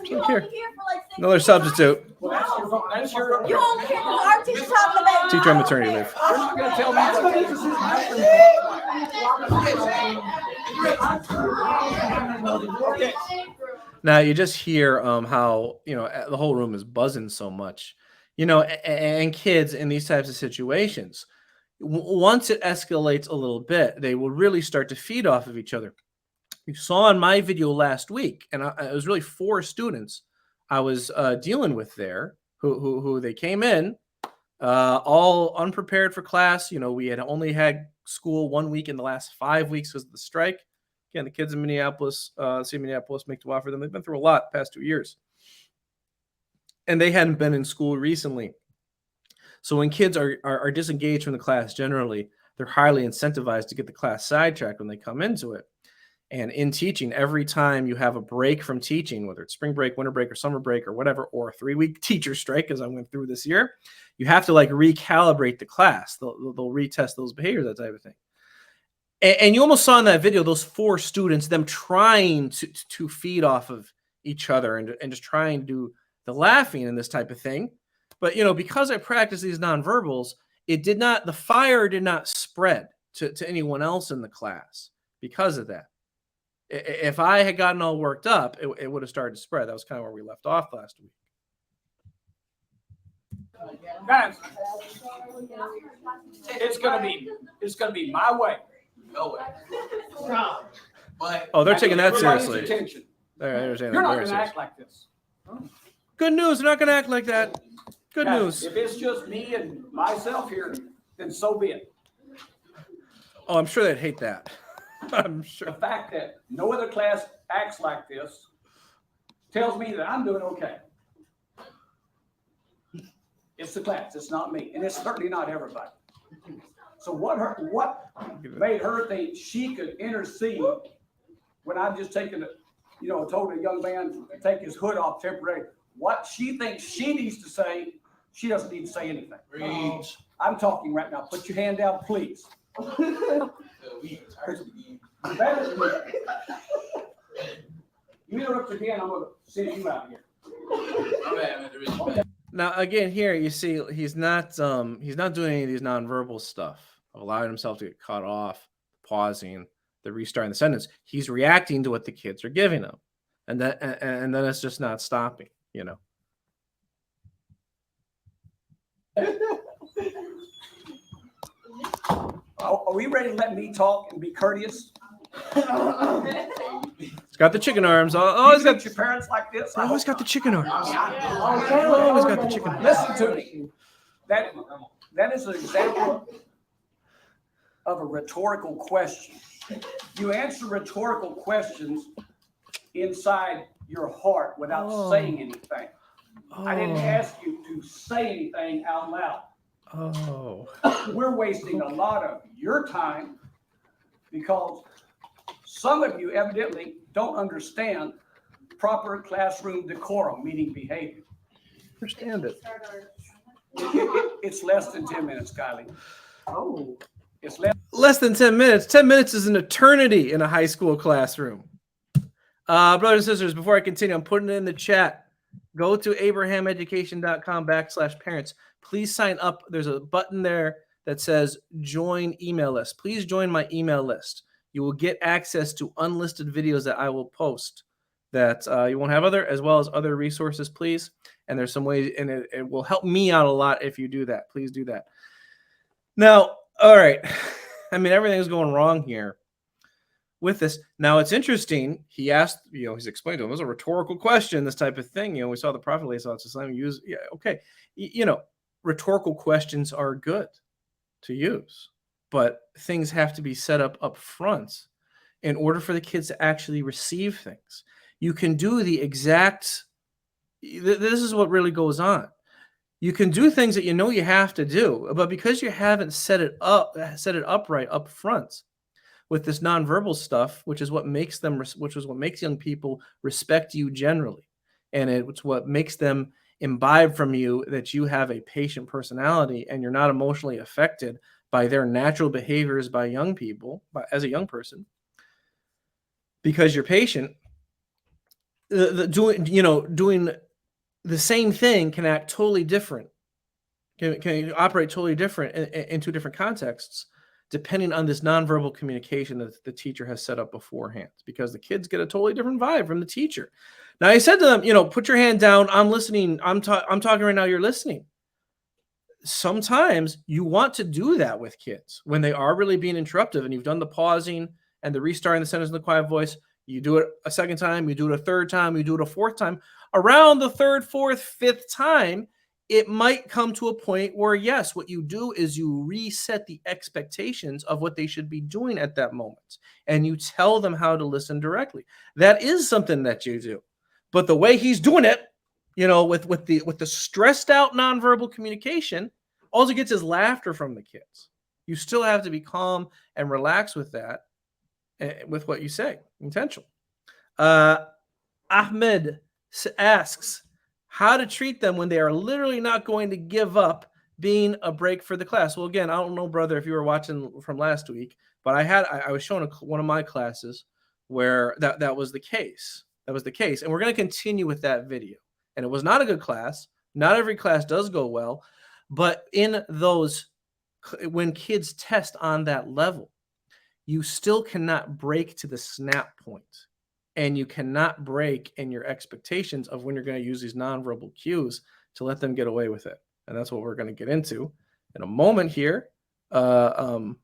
She doesn't care. Another substitute. You only care because our teacher talking about Teacher on maternity leave. You're not going to tell me Okay. Now you just hear how the whole room is buzzing so much, and kids in these types of situations, once it escalates a little bit, they will really start to feed off of each other. You saw in my video last week, and it was really 4 students I was dealing with there who they came in all unprepared for class. We had only had school 1 week in the last 5 weeks because of the strike. Again, the kids in Minneapolis, Minneapolis make dua for them. They've been through a lot the past 2 years. And they hadn't been in school recently. So when kids are disengaged from the class, generally, they're highly incentivized to get the class sidetracked when they come into it. And in teaching, every time you have a break from teaching, whether it's spring break, winter break, or summer break, or whatever, or a 3-week teacher strike, as I went through this year, you have to like recalibrate the class. They'll retest those behaviors, that type of thing. And you almost saw in that video those 4 students, them trying to feed off of each other and just trying to do the laughing and this type of thing. But, because I practiced these nonverbals, the fire did not spread to anyone else in the class because of that. If I had gotten all worked up, it would have started to spread. That was kind of where we left off last week. Guys, it's gonna be my way. No way. But Oh, they're taking that Everybody's seriously. attention. They're understanding You're that not very gonna seriously. act like this. Good news. They're not going to act like that. Good Guys, news. If it's just me and myself here, then so be it. Oh, I'm sure they'd hate that. I'm The sure. fact that no other class acts like this tells me that I'm doing okay. It's the class, it's not me, and it's certainly not everybody. So what made her think she could intercede when I've just told a young man to take his hood off temporarily? What she thinks she needs to say, she doesn't need to say anything. Preach. I'm talking right now. Put your hand down, please. You interrupt again, I'm gonna send you out of here. My bad, man. There is a bad. Now, again, here you see he's not doing any of these nonverbal stuff, of allowing himself to get cut off, pausing, the restarting the sentence. He's reacting to what the kids are giving him, and then it's just not stopping. Are we ready to let me talk and be courteous? He's got the chicken arms. Always You got treat your parents like this? always got the chicken arms. Always Always got the chicken arms. Listen to me. That is an example of a rhetorical question. You answer rhetorical questions inside your heart without saying anything. I didn't ask you to say anything out loud. Oh. We're wasting a lot of your time because some of you evidently don't understand proper classroom decorum, meaning behavior. Understand it. It's less than 10 minutes, Kylie. Oh. It's less. Less than 10 minutes. 10 minutes is an eternity in a high school classroom. Brothers and sisters, before I continue, I'm putting it in the chat. Go to abrahameducation.com/parents. Please sign up. There's a button there that says join email list. Please join my email list. You will get access to unlisted videos that I will post that you won't have as well as other resources, please. And there's some ways, and it will help me out a lot if you do that. Please do that. Now, all right. I mean, everything's going wrong here with this. Now, it's interesting. He asked, he's explained to him, it was a rhetorical question, this type of thing. We saw the Prophet use, okay. Rhetorical questions are good to use, but things have to be set up front in order for the kids to actually receive things. You can do the exact, this is what really goes on. You can do things that you have to do, but because you haven't set it upright up front with this nonverbal stuff, which is what makes young people respect you generally, and it's what makes them imbibe from you that you have a patient personality and you're not emotionally affected by their natural behaviors by young people, as a young person, because you're patient. Doing the same thing can act totally different, can operate totally different in two different contexts, depending on this nonverbal communication that the teacher has set up beforehand, because the kids get a totally different vibe from the teacher. Now, I said to them, put your hand down. I'm listening. I'm talking right now. You're listening. Sometimes you want to do that with kids when they are really being interruptive, and you've done the pausing and the restarting the sentence in the quiet voice. You do it a second time, you do it a third time, you do it a fourth time. Around the third, fourth, fifth time, it might come to a point where, yes, what you do is you reset the expectations of what they should be doing at that moment, and you tell them how to listen directly. That is something that you do. But the way he's doing it, with the stressed out nonverbal communication, all it gets is laughter from the kids. You still have to be calm and relaxed with that, with what you say, intentional. Ahmed asks how to treat them when they are literally not going to give up being a break for the class. Well, again, I don't know, brother, if you were watching from last week, but I was showing one of my classes where that was the case. That was the case. And we're going to continue with that video. And it was not a good class. Not every class does go well. But in those, when kids test on that level, you still cannot break to the snap point. And you cannot break in your expectations of when you're going to use these nonverbal cues to let them get away with it. And that's what we're going to get into in a moment here to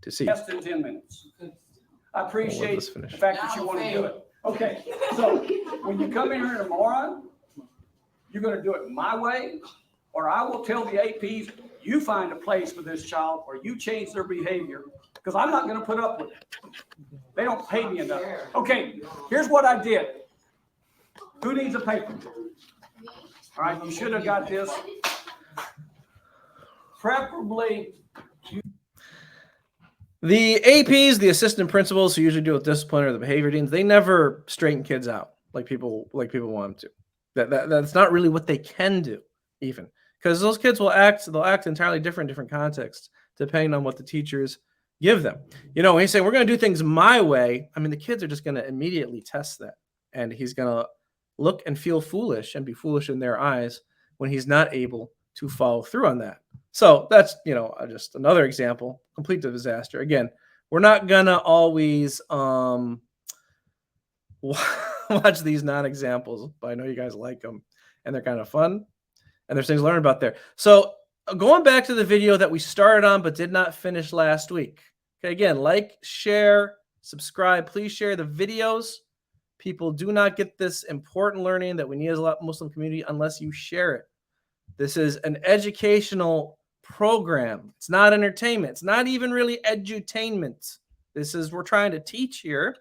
see. Less than 10 minutes. I appreciate the fact that you want to do it. Okay, so when you come in here tomorrow, you're going to do it my way, or I will tell the APs, you find a place for this child, or you change their behavior, because I'm not going to put up with it. They don't pay me enough. Okay, here's what I did. Who needs a paper? All right, you should have got this. Preferably. The APs, the assistant principals who usually deal with discipline or the behavior deans, they never straighten kids out like people want them to. That's not really what they can do, even, because those kids they'll act entirely different contexts depending on what the teachers give them. You know, when he's saying we're going to do things my way, I mean, the kids are just going to immediately test that, and he's going to look and feel foolish and be foolish in their eyes when he's not able to follow through on that. So that's, just another example, complete disaster. Again, we're not gonna always watch these non-examples, but I know you guys like them and they're kind of fun and there's things to learn about there. So going back to the video that we started on but did not finish last week. Okay, again, like, share, subscribe. Please share the videos. People do not get this important learning that we need as a Muslim community unless you share it. This is an educational program. It's not entertainment. It's not even really edutainment. We're trying to teach here.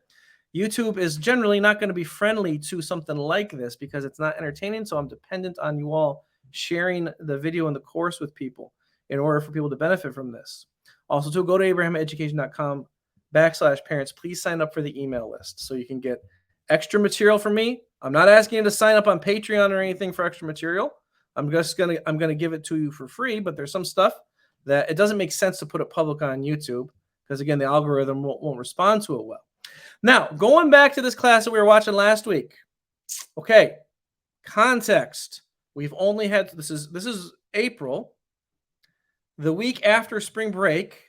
YouTube is generally not going to be friendly to something like this because it's not entertaining. So I'm dependent on you all sharing the video and the course with people in order for people to benefit from this. Also, to go to abrahameducation.com/parents. Please sign up for the email list so you can get extra material from me. I'm not asking you to sign up on Patreon or anything for extra material. I'm gonna give it to you for free, but there's some stuff that it doesn't make sense to put it public on YouTube because, again, the algorithm won't respond to it well. Now, going back to this class that we were watching last week. Okay, context. We've only had this is April, the week after spring break.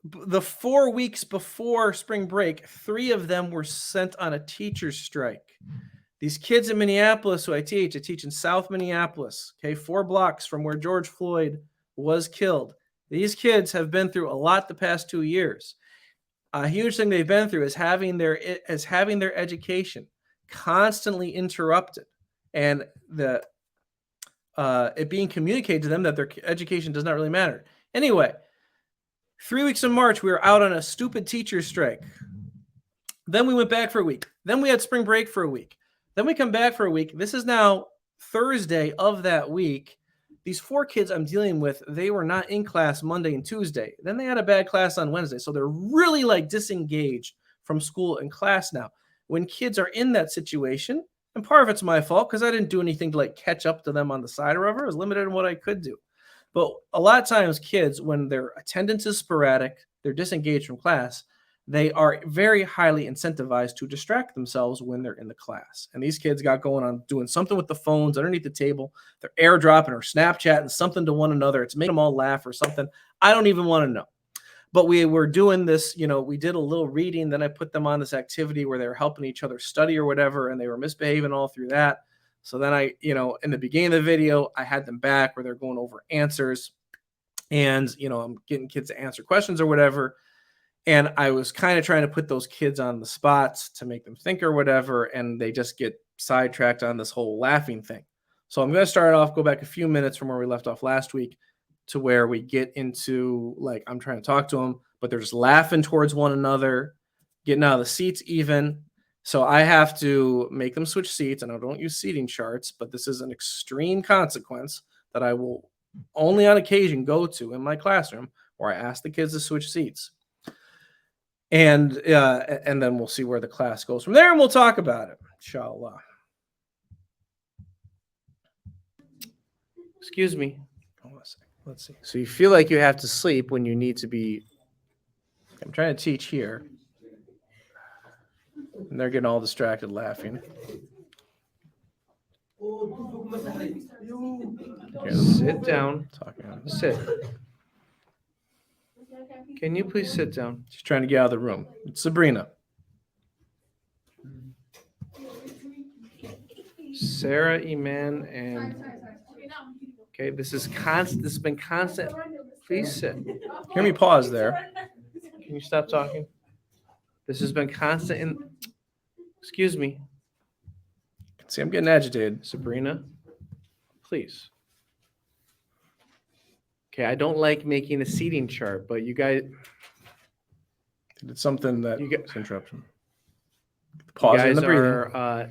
The 4 weeks before spring break, 3 of them were sent on a teacher's strike. These kids in Minneapolis who I teach in South Minneapolis, okay, 4 blocks from where George Floyd was killed. These kids have been through a lot the past 2 years. A huge thing they've been through is having their education constantly interrupted, and it being communicated to them that their education does not really matter. Anyway, 3 weeks in March, we were out on a stupid teacher strike. Then we went back for a week. Then we had spring break for a week. Then we come back for a week. This is now Thursday of that week. These 4 kids I'm dealing with, they were not in class Monday and Tuesday. Then they had a bad class on Wednesday. So they're really disengaged from school and class now. When kids are in that situation, and part of it's my fault because I didn't do anything to catch up to them on the side or whatever. I was limited in what I could do. But a lot of times kids, when their attendance is sporadic, they're disengaged from class, they are very highly incentivized to distract themselves when they're in the class. And these kids got going on doing something with the phones underneath the table. They're airdropping or Snapchatting something to one another. It's making them all laugh or something. I don't even want to know. But we were doing this, we did a little reading. Then I put them on this activity where they were helping each other study or whatever, and they were misbehaving all through that. So then I, in the beginning of the video, I had them back where they're going over answers and, I'm getting kids to answer questions or whatever. And I was kind of trying to put those kids on the spots to make them think or whatever. And they just get sidetracked on this whole laughing thing. So I'm going to start off, go back a few minutes from where we left off last week to where we get into I'm trying to talk to them, but they're just laughing towards one another, getting out of the seats even. So I have to make them switch seats, and I don't use seating charts, but this is an extreme consequence that I will only on occasion go to in my classroom, where I ask the kids to switch seats. And then we'll see where the class goes from there, and we'll talk about it, inshallah. Excuse me. Hold on a second. Let's see. So you feel like you have to sleep when you need to be. I'm trying to teach here. And they're getting all distracted laughing. Okay, sit down. Sit. Can you please sit down? She's trying to get out of the room. It's Sabrina. Sarah, Iman, and okay, this is constant. This has been constant. Please sit. Hear me pause there. Can you stop talking? This has been constant. Excuse me. See, I'm getting agitated. Sabrina, please. Okay, I don't like making a seating chart, but you guys. It's something that you get interruption. Pause in the breathing.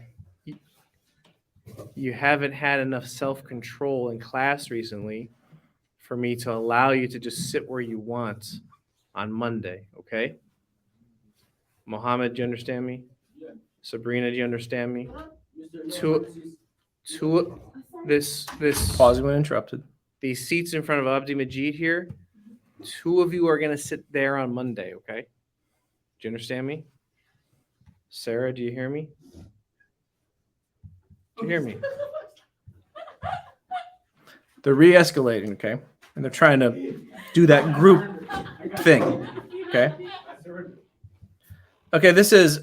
You haven't had enough self-control in class recently for me to allow you to just sit where you want on Monday, okay? Mohammed, do you understand me? Yeah. Sabrina, do you understand me? This pause when interrupted. These seats in front of Abdi Majid here, 2 of you are going to sit there on Monday, okay? Do you understand me? Sarah, do you hear me? Do you hear me? They're re-escalating, okay? And they're trying to do that group thing, okay? Okay, this is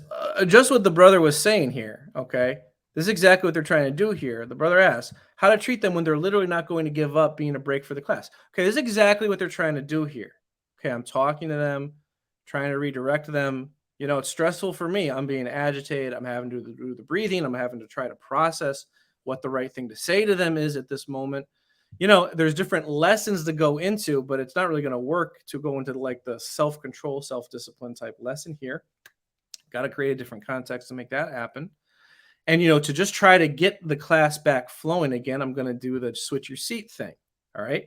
just what the brother was saying here, okay? This is exactly what they're trying to do here. The brother asked how to treat them when they're literally not going to give up being a break for the class. Okay, this is exactly what they're trying to do here. Okay, I'm talking to them, trying to redirect them. You know, it's stressful for me. I'm being agitated. I'm having to do the breathing. I'm having to try to process what the right thing to say to them is at this moment. You know, there's different lessons to go into, but it's not really going to work to go into like the self-control, self-discipline type lesson here. Got to create a different context to make that happen. And, you know, to just try to get the class back flowing again, I'm going to do the switch your seat thing. All right.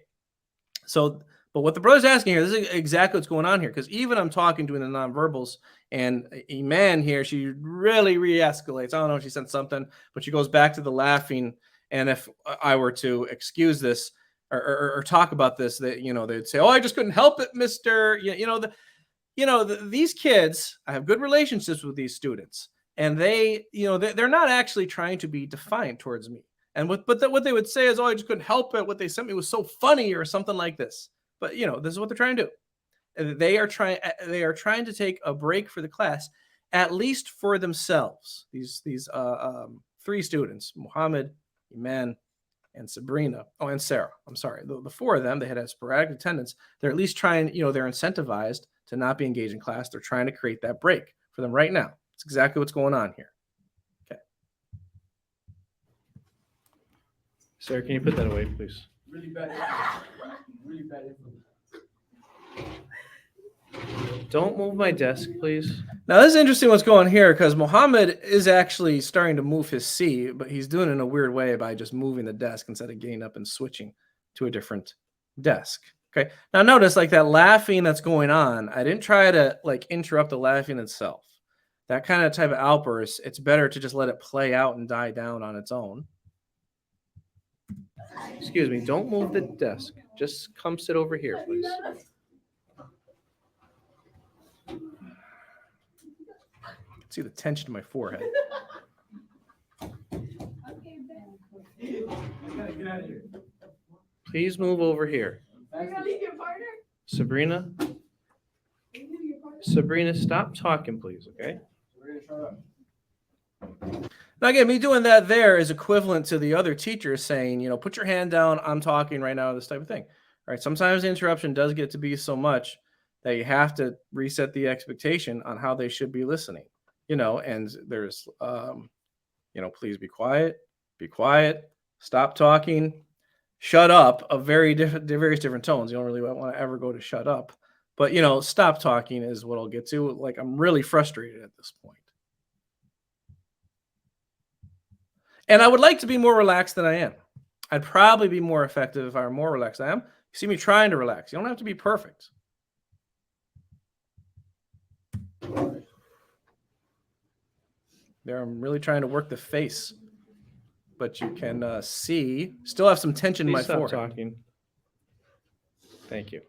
So, but what the brother's asking here, this is exactly what's going on here. Because even I'm talking doing the nonverbals, and Iman here, she really re-escalates. I don't know if she said something, but she goes back to the laughing. And if I were to excuse this or talk about this, that, you know, they'd say, "Oh, I just couldn't help it, Mister." These kids, I have good relationships with these students, and they, you know, they're not actually trying to be defiant towards me. And what they would say is, "Oh, I just couldn't help it. What they sent me was so funny," or something like this. But, you know, this is what they're trying to do. They are trying to take a break for the class, at least for themselves. These 3 students, Muhammad, Iman, and Sabrina. Oh, and Sarah. I'm sorry. The 4 of them, they had sporadic attendance. They're at least trying, you know, they're incentivized to not be engaged in class. They're trying to create that break for them right now. It's exactly what's going on here. Okay. Sarah, can you put that away, please? Really bad. Really bad. Don't move my desk, please. Now, this is interesting what's going on here, because Muhammad is actually starting to move his seat, but he's doing it in a weird way by just moving the desk instead of getting up and switching to a different desk. Okay. Now, notice like that laughing that's going on. I didn't try to like interrupt the laughing itself. That kind of type of outburst, it's better to just let it play out and die down on its own. Excuse me. Don't move the desk. Just come sit over here, please. See the tension in my forehead. Please move over here. Sabrina, stop talking, please, okay? Now, again, me doing that there is equivalent to the other teachers saying, you know, put your hand down, I'm talking right now, this type of thing. All right, sometimes the interruption does get to be so much that you have to reset the expectation on how they should be listening. You know, and there's, you know, please be quiet, stop talking, shut up, various different tones. You don't really want to ever go to shut up, but, you know, stop talking is what I'll get to. Like, I'm really frustrated at this point. And I would like to be more relaxed than I am. I'd probably be more effective if I were more relaxed than I am. You see me trying to relax. You don't have to be perfect. There, I'm really trying to work the face. But you can see, still have some tension in my forehead. Talking. Thank you.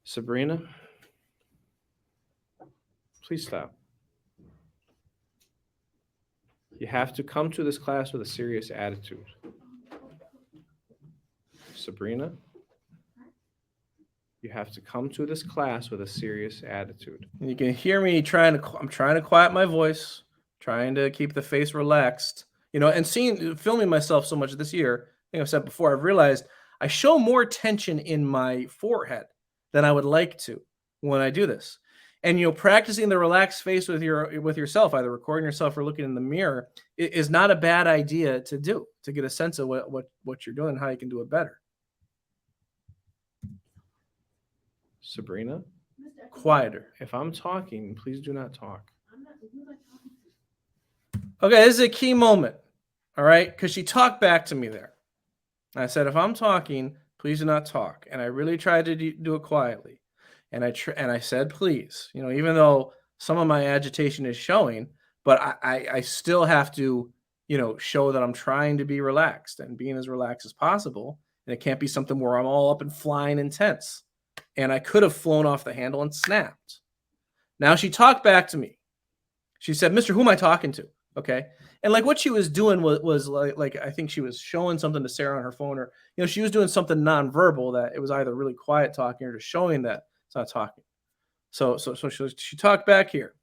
Sabrina, please stop. You have to come to this class with a serious attitude. Sabrina, you have to come to this class with a serious attitude. And you can hear me I'm trying to quiet my voice, trying to keep the face relaxed. And filming myself so much this year, I think I've said before, I've realized I show more tension in my forehead than I would like to when I do this. And practicing the relaxed face with yourself, either recording yourself or looking in the mirror, is not a bad idea to do, to get a sense of what you're doing and how you can do it better. Sabrina, quieter. If I'm talking, please do not talk. Okay, this is a key moment, all right? Because she talked back to me there. I said, if I'm talking, please do not talk. And I really tried to do it quietly. And I said, please, even though some of my agitation is showing, but I still have to, show that I'm trying to be relaxed and being as relaxed as possible. And it can't be something where I'm all up and flying intense. And I could have flown off the handle and snapped. Now she talked back to me. She said, Mr. Who am I talking to? Okay. And like what she was doing was like I think she was showing something to Sarah on her phone, or she was doing something nonverbal that it was either really quiet talking or just showing that it's not talking. So she talked back here.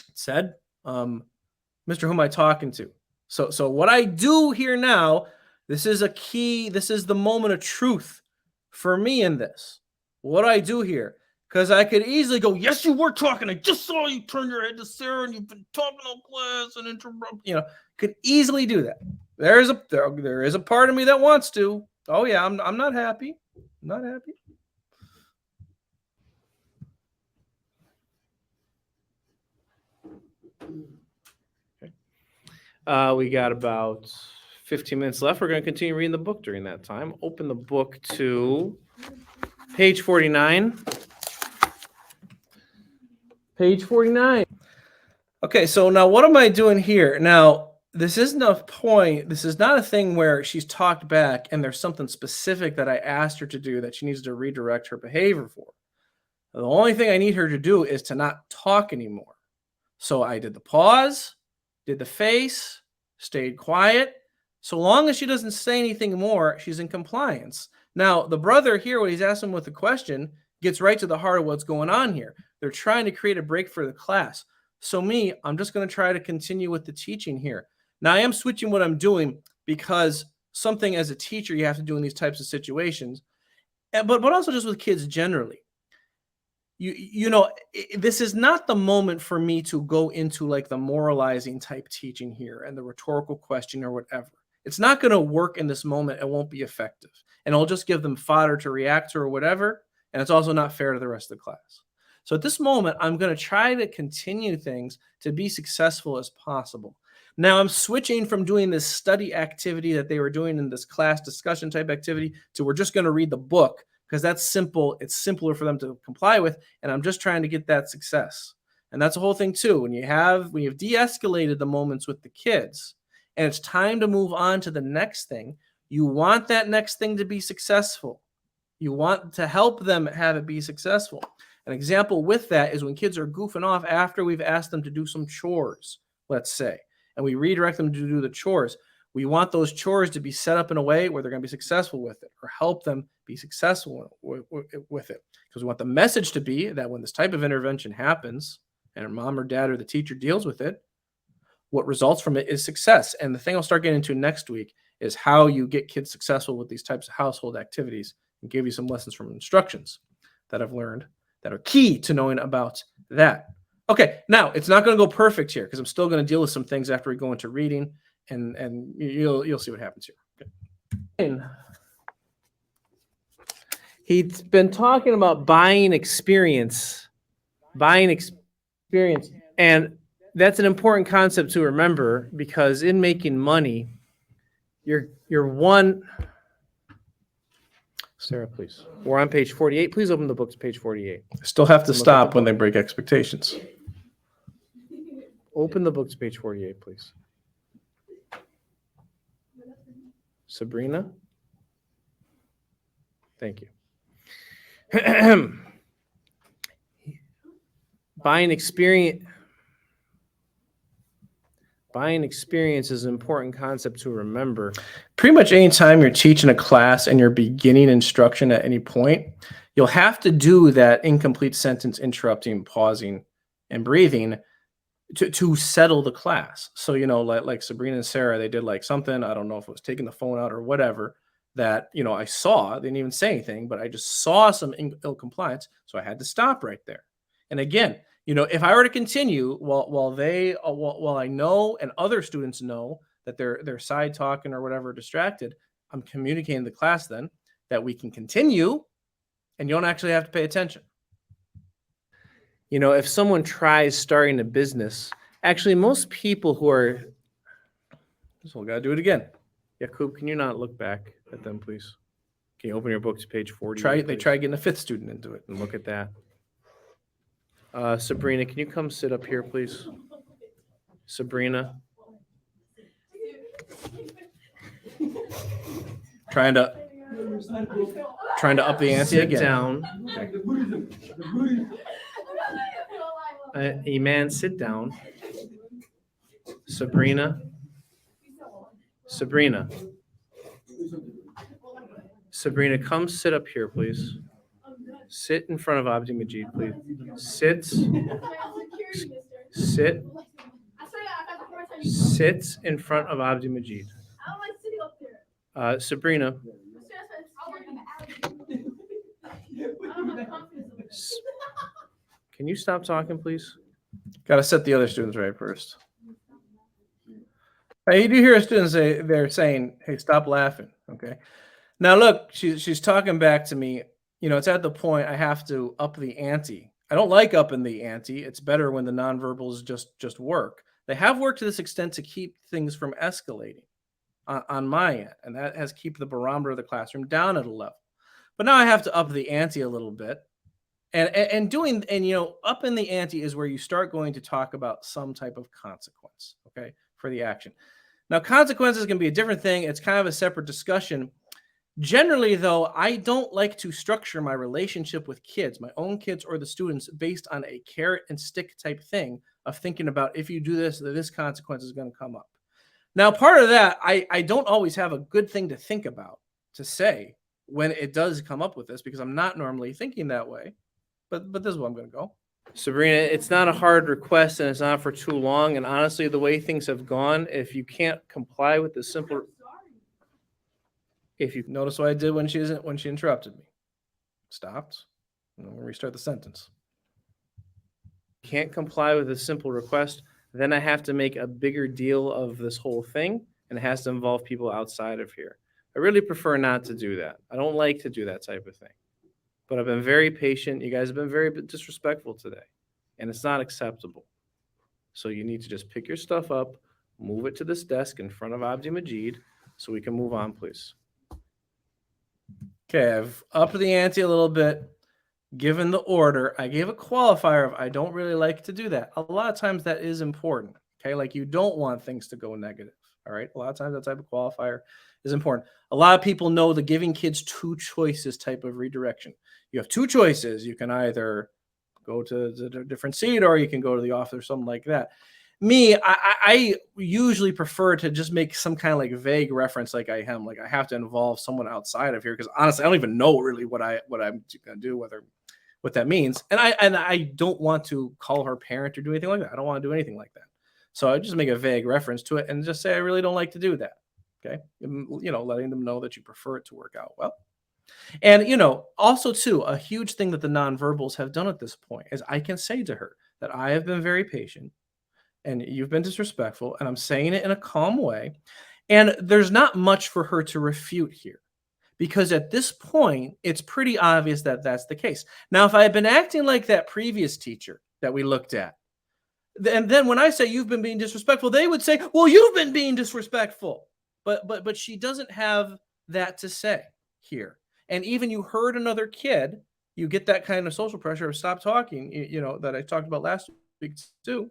It said, Mr. Who am I talking to? So what I do here now, this is a key, this is the moment of truth for me in this. What I do here, because I could easily go, yes, you were talking. I just saw you turn your head to Sarah and you've been talking on class and interrupt. Could easily do that. There is a part of me that wants to. Oh yeah, I'm not happy. I'm not happy. Okay. We got about 15 minutes left. We're going to continue reading the book during that time. Open the book to page 49. Page 49. Okay, so now what am I doing here? Now, this isn't a point. This is not a thing where she's talked back and there's something specific that I asked her to do that she needs to redirect her behavior for. The only thing I need her to do is to not talk anymore. So I did the pause, did the face, stayed quiet. So long as she doesn't say anything more, she's in compliance. Now, the brother here, when he's asking with the question, gets right to the heart of what's going on here. They're trying to create a break for the class. So I'm just going to try to continue with the teaching here. Now, I am switching what I'm doing because something as a teacher you have to do in these types of situations, but also just with kids generally. This is not the moment for me to go into like the moralizing type teaching here and the rhetorical question or whatever. It's not going to work in this moment. It won't be effective. And I'll just give them fodder to react to or whatever. And it's also not fair to the rest of the class. So at this moment, I'm going to try to continue things to be successful as possible. Now I'm switching from doing this study activity that they were doing in this class discussion type activity to we're just going to read the book because that's simple. It's simpler for them to comply with. And I'm just trying to get that success. And that's the whole thing too. When you've de-escalated the moments with the kids and it's time to move on to the next thing, you want that next thing to be successful. You want to help them have it be successful. An example with that is when kids are goofing off after we've asked them to do some chores, let's say, and we redirect them to do the chores. We want those chores to be set up in a way where they're going to be successful with it or help them be successful with it. Because we want the message to be that when this type of intervention happens and mom or dad or the teacher deals with it, what results from it is success. And the thing I'll start getting into next week is how you get kids successful with these types of household activities and give you some lessons from instructions that I've learned that are key to knowing about that. Okay, now it's not going to go perfect here because I'm still going to deal with some things after we go into reading, and you'll see what happens here. Okay. He's been talking about buying experience, and That's an important concept to remember, because in making money, you're one. Sarah, please. We're on page 48. Please open the book to page 48. Still have to Look at stop the when they book. break expectations. Open the book to page 48, please. Sabrina? Thank you. Buying experience is an important concept to remember. Pretty much any time you're teaching a class and you're beginning instruction at any point, you'll have to do that incomplete sentence, interrupting, pausing, and breathing to settle the class. So, like Sabrina and Sarah, they did like something, I don't know if it was taking the phone out or whatever, that, I saw, they didn't even say anything, but I just saw some ill compliance. So I had to stop right there. And again, if I were to continue while I know and other students know that they're side talking or whatever, distracted, I'm communicating to the class then that we can continue and you don't actually have to pay attention. If someone tries starting a business, actually most people who are, So we got to do it again. Yakub, can you not look back at them, please? Can you open your book to page 40? They try getting a fifth student into it. And look at that. Sabrina, can you come sit up here, please? Sabrina. Trying to up the ante Sit again. down. Iman, sit down. Sabrina. Sabrina, come sit up here, please. Sit in front of Abdi Majid, please. Sit in front of Abdi Majid. Sabrina. Can you stop talking, please? Got to set the other students right first. Right, you do hear a student say, they're saying, "Hey, stop laughing." Okay. Now look, she's talking back to me. It's at the point I have to up the ante. I don't like upping the ante. It's better when the nonverbals just work. They have worked to this extent to keep things from escalating on my end, and that has kept the barometer of the classroom down at a level. But now I have to up the ante a little bit. And upping the ante is where you start going to talk about some type of consequence, okay, for the action. Now, consequences can be a different thing. It's kind of a separate discussion. Generally, though, I don't like to structure my relationship with kids, my own kids or the students, based on a carrot and stick type thing of thinking about, if you do this, this consequence is going to come up. Now, part of that, I don't always have a good thing to think about, to say, when it does come up with this, because I'm not normally thinking that way. But this is where I'm going to go. Sabrina, it's not a hard request, and it's not for too long. And honestly, the way things have gone, if you can't comply with the simple, if you notice what I did when she interrupted me, stopped, and then we'll restart the sentence. Can't comply with a simple request, then I have to make a bigger deal of this whole thing, and it has to involve people outside of here. I really prefer not to do that. I don't like to do that type of thing. But I've been very patient. You guys have been very disrespectful today, and it's not acceptable. So you need to just pick your stuff up, move it to this desk in front of Abdi Majid, so we can move on, please. Okay, I've upped the ante a little bit, given the order. I gave a qualifier of I don't really like to do that. A lot of times that is important, okay? Like you don't want things to go negative, all right? A lot of times that type of qualifier is important. A lot of people know the giving kids two choices type of redirection. You have two choices. You can either go to a different seat or you can go to the office or something like that. Me, I usually prefer to just make some kind of like vague reference, like I have to involve someone outside of here, because honestly, I don't even know really what I'm gonna do, what that means, and I don't want to call her parent or do anything like that. I don't want to do anything like that. So I just make a vague reference to it and just say I really don't like to do that. Okay, letting them know that you prefer it to work out well. And, also too, a huge thing that the nonverbals have done at this point is I can say to her that I have been very patient and you've been disrespectful, and I'm saying it in a calm way. And there's not much for her to refute here, because at this point, it's pretty obvious that that's the case. Now, if I had been acting like that previous teacher that we looked at, And then when I say you've been being disrespectful, they would say, well, you've been being disrespectful. But she doesn't have that to say here. And even you heard another kid, you get that kind of social pressure of stop talking, that I talked about last week too.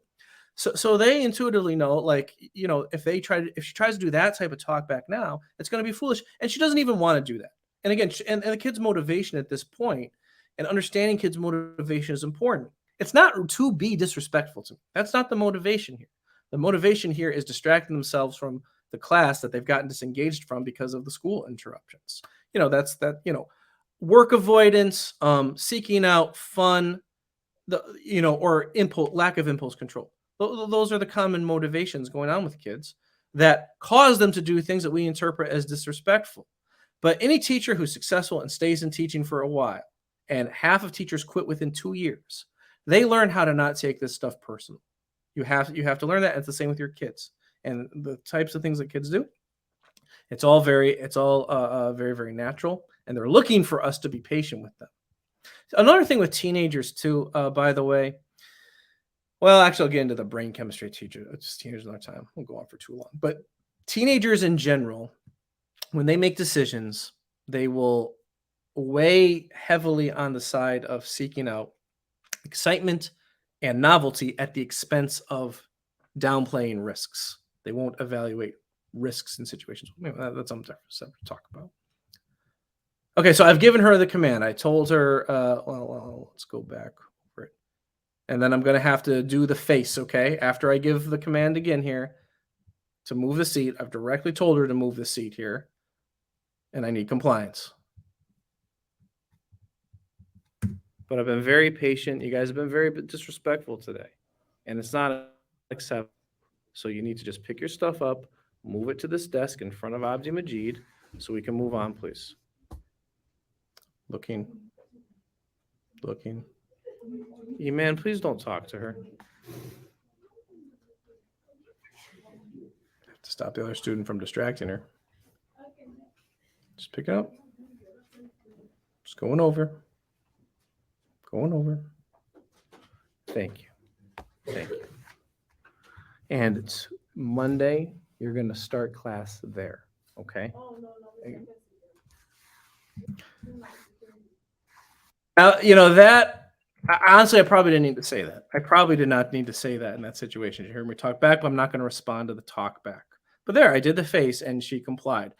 So they intuitively know, like, if she tries to do that type of talk back now, it's going to be foolish. And she doesn't even want to do that. And again, and the kid's motivation at this point and understanding kids' motivation is important. It's not to be disrespectful to me. That's not the motivation here. The motivation here is distracting themselves from the class that they've gotten disengaged from because of the school interruptions. Work avoidance, seeking out fun, or lack of impulse control. Those are the common motivations going on with kids that cause them to do things that we interpret as disrespectful. But any teacher who's successful and stays in teaching for a while, and half of teachers quit within 2 years, they learn how to not take this stuff personal. You have to learn that. It's the same with your kids and the types of things that kids do. It's all very, very natural, and they're looking for us to be patient with them. Another thing with teenagers too, by the way. Well, actually, I'll get into the brain chemistry teacher. It's teenagers another time. We'll go on for too long. But teenagers in general, when they make decisions, they will weigh heavily on the side of seeking out excitement and novelty at the expense of downplaying risks. They won't evaluate risks in situations. That's something to talk about. Okay, so I've given her the command. I told her, let's go back over it. And then I'm going to have to do the face, okay? After I give the command again here to move the seat, I've directly told her to move the seat here. And I need compliance. But I've been very patient. You guys have been very disrespectful today. And it's not acceptable. So you need to just pick your stuff up, move it to this desk in front of Abdi Majid so we can move on, please. Looking. Eman, please don't talk to her. Have to stop the other student from distracting her. Just pick it up. Just going over. Thank you. And it's Monday. You're going to start class there. Okay? Now, that, honestly, I probably didn't need to say that. I probably did not need to say that in that situation. You heard me talk back, but I'm not going to respond to the talk back. But there, I did the face, and she complied.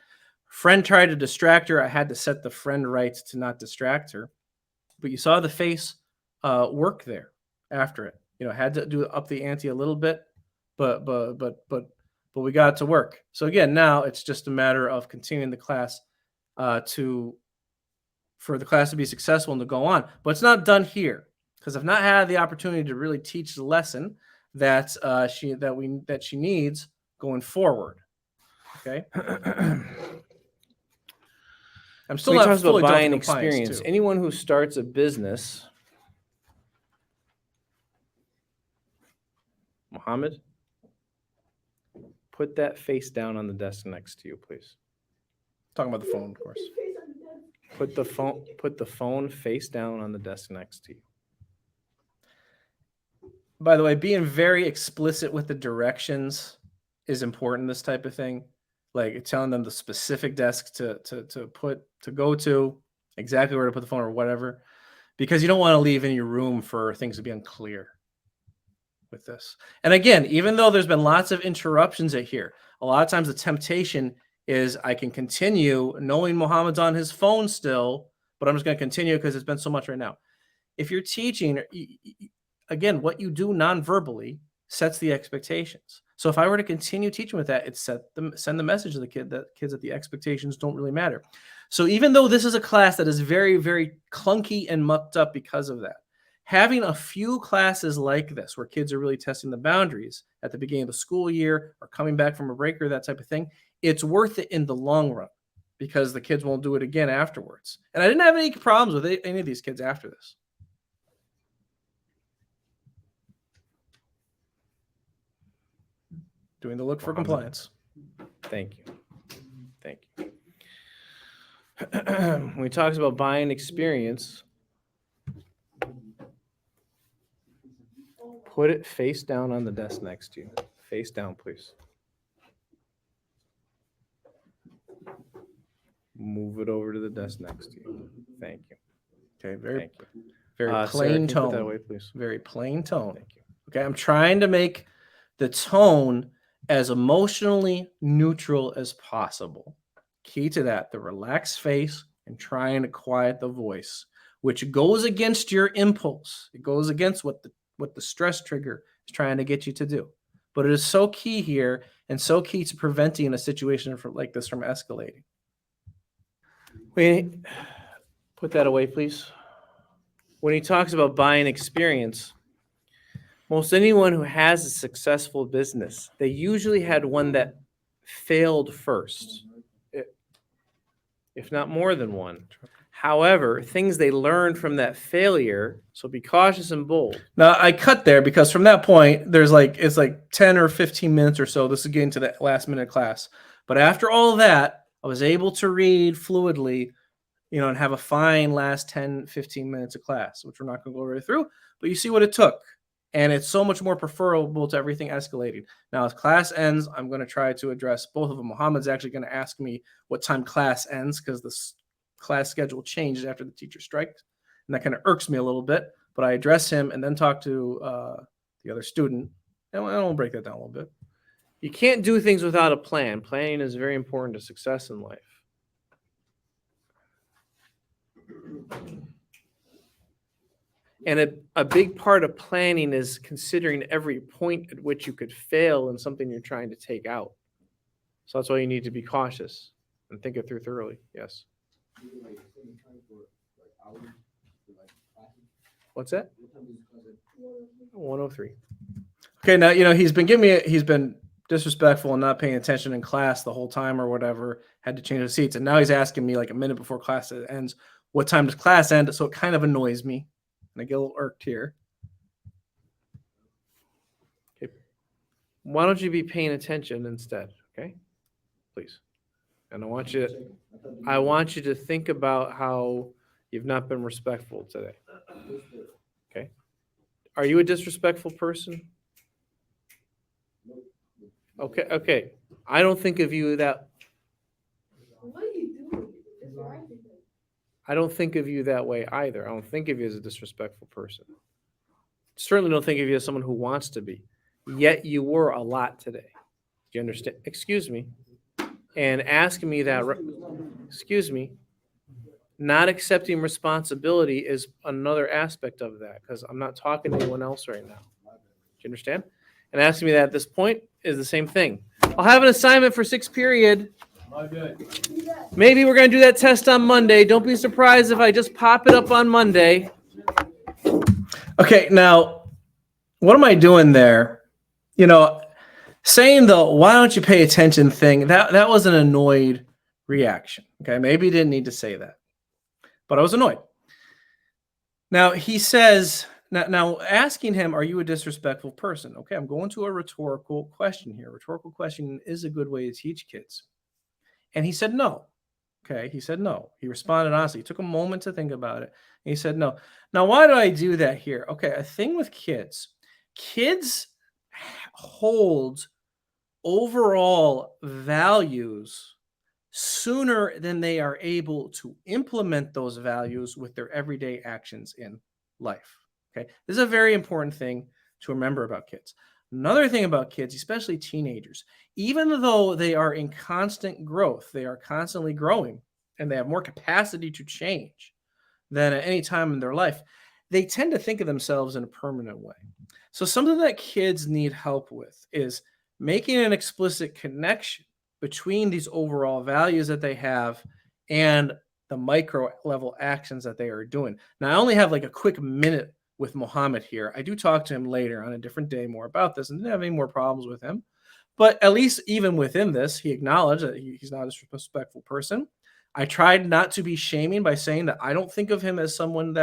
Friend tried to distract her. I had to set the friend right to not distract her. But you saw the face work there after it. Had to do up the ante a little bit, but we got it to work. So again, now it's just a matter of continuing the class for the class to be successful and to go on. But it's not done here because I've not had the opportunity to really teach the lesson that she needs going forward. Okay. I'm still not fully about buying done with compliance, experience. too. Anyone who starts a business, Mohammed, put that face down on the desk next to you, please. Talking about the phone, of course. Put the phone face down on the desk next to you. By the way, being very explicit with the directions is important. This type of thing, like telling them the specific desk to go to, exactly where to put the phone or whatever, because you don't want to leave any room for things to be unclear with this. And again, even though there's been lots of interruptions at here, a lot of times the temptation is I can continue knowing Muhammad's on his phone still, but I'm just going to continue because it's been so much right now. If you're teaching, again, what you do non-verbally sets the expectations. So if I were to continue teaching with that, send the message to the kids that the expectations don't really matter. So even though this is a class that is very, very clunky and mucked up because of that, having a few classes like this where kids are really testing the boundaries at the beginning of the school year or coming back from a break or that type of thing, it's worth it in the long run because the kids won't do it again afterwards. And I didn't have any problems with any of these kids after this. Doing the look for compliance. Thank you. When he talks about buying experience, Put it face down on the desk next to you. Face down, please. Move it over to the desk next to you. Thank you. Okay, very Thank you. very Sarah, plain can you put that tone. away, please? Very plain tone. Thank you. Okay, I'm trying to make the tone as emotionally neutral as possible. Key to that, the relaxed face and trying to quiet the voice, which goes against your impulse. It goes against what the stress trigger is trying to get you to do. But it is so key here and so key to preventing a situation like this from escalating. Wait, put that away, please. When he talks about buying experience, most anyone who has a successful business, they usually had one that failed first, if not more than one. However, things they learned from that failure, so be cautious and bold. Now I cut there because from that point, it's like 10 or 15 minutes or so. This is getting to that last minute class. But after all that, I was able to read fluidly, and have a fine last 10, 15 minutes of class, which we're not going to go right through, but you see what it took. And it's so much more preferable to everything escalating. Now, as class ends, I'm going to try to address both of them. Muhammad's actually going to ask me what time class ends because this class schedule changes after the teacher strikes. And that kind of irks me a little bit, but I address him and then talk to the other student. And we'll break that down a little bit. You can't do things without a plan. Planning is very important to success in life. And a big part of planning is considering every point at which you could fail in something you're trying to take out. So that's why you need to be cautious and think it through thoroughly. Yes. What's that? 103. Okay, now he's been disrespectful and not paying attention in class the whole time or whatever. Had to change the seats, and now he's asking me like a minute before class ends, what time does class end? So it kind of annoys me, and I get a little irked here. Okay. Why don't you be paying attention instead? Okay, please. And I want you to think about how you've not been respectful today. Okay. Are you a disrespectful person? Okay. I don't think of you that. What are you doing? I don't think of you that way either. I don't think of you as a disrespectful person. Certainly don't think of you as someone who wants to be. Yet you were a lot today. Do you understand? Excuse me. And asking me that, excuse me, not accepting responsibility is another aspect of that because I'm not talking to anyone else right now. Do you understand? And asking me that at this point is the same thing. I'll have an assignment for 6th period. Maybe we're going to do that test on Monday. Don't be surprised if I just pop it up on Monday. Okay, now, what am I doing there? Saying the why don't you pay attention thing, that was an annoyed reaction. Okay, maybe he didn't need to say that, but I was annoyed. Now, he says, now asking him, are you a disrespectful person? Okay, I'm going to a rhetorical question here. Rhetorical question is a good way to teach kids. And he said no. Okay, he said no. He responded honestly. He took a moment to think about it. And he said no. Now, why do I do that here? Okay, a thing with kids hold overall values sooner than they are able to implement those values with their everyday actions in life. Okay, this is a very important thing to remember about kids. Another thing about kids, especially teenagers, even though they are in constant growth, they are constantly growing and they have more capacity to change than at any time in their life, they tend to think of themselves in a permanent way. So something that kids need help with is making an explicit connection between these overall values that they have and the micro level actions that they are doing. Now, I only have like a quick minute with Muhammad here. I do talk to him later on a different day more about this and didn't have any more problems with him. But at least even within this, he acknowledged that he's not a disrespectful person. I tried not to be shaming by saying that I don't think of him as someone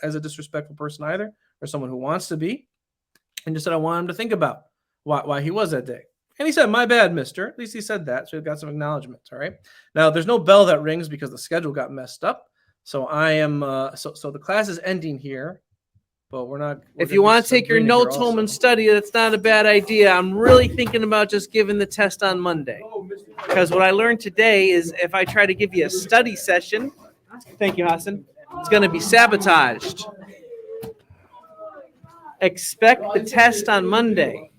as a disrespectful person either, or someone who wants to be. And just said I want him to think about why he was that day. And he said, my bad, mister. At least he said that. So we've got some acknowledgments. All right. Now, there's no bell that rings because the schedule got messed up. So I am, so the class is ending here but we're not. If you want to take your notes home and study, that's not a bad idea. I'm really thinking about just giving the test on Monday. Because what I learned today is if I try to give you a study session, thank you, Hassan, it's going to be sabotaged. Expect the test on Monday.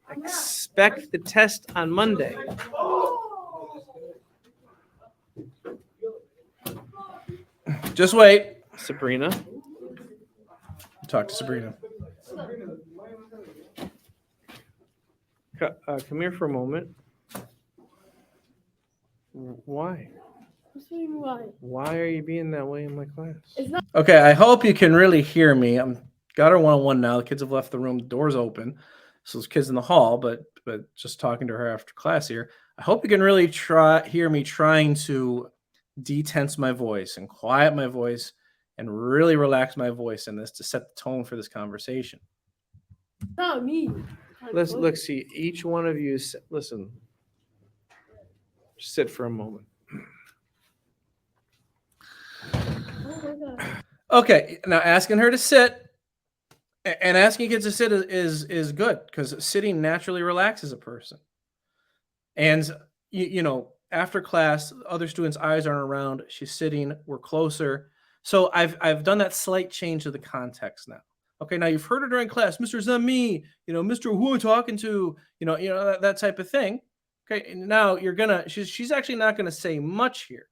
Expect the test on Monday. Just wait. Sabrina. Talk to Sabrina. Come here for a moment. Why? Why are you being that way in my class? Okay, I hope you can really hear me. I'm got her one-on-one now. The kids have left the room. The door's open. So there's kids in the hall, but just talking to her after class here. I hope you can really hear me trying to detense my voice and quiet my voice and really relax my voice in this to set the tone for this conversation. Not me. Let's look. See, each one of you. Listen. Just sit for a moment. Okay, now asking her to sit and asking kids to sit is good because sitting naturally relaxes a person. And you know, after class, other students' eyes aren't around. She's sitting. We're closer. So I've done that slight change of the context now. Okay, now you've heard her during class, Mr. Zami, you know, Mr. Who am I talking to? You know that type of thing. Okay, and now you're gonna. She's actually not gonna say much here,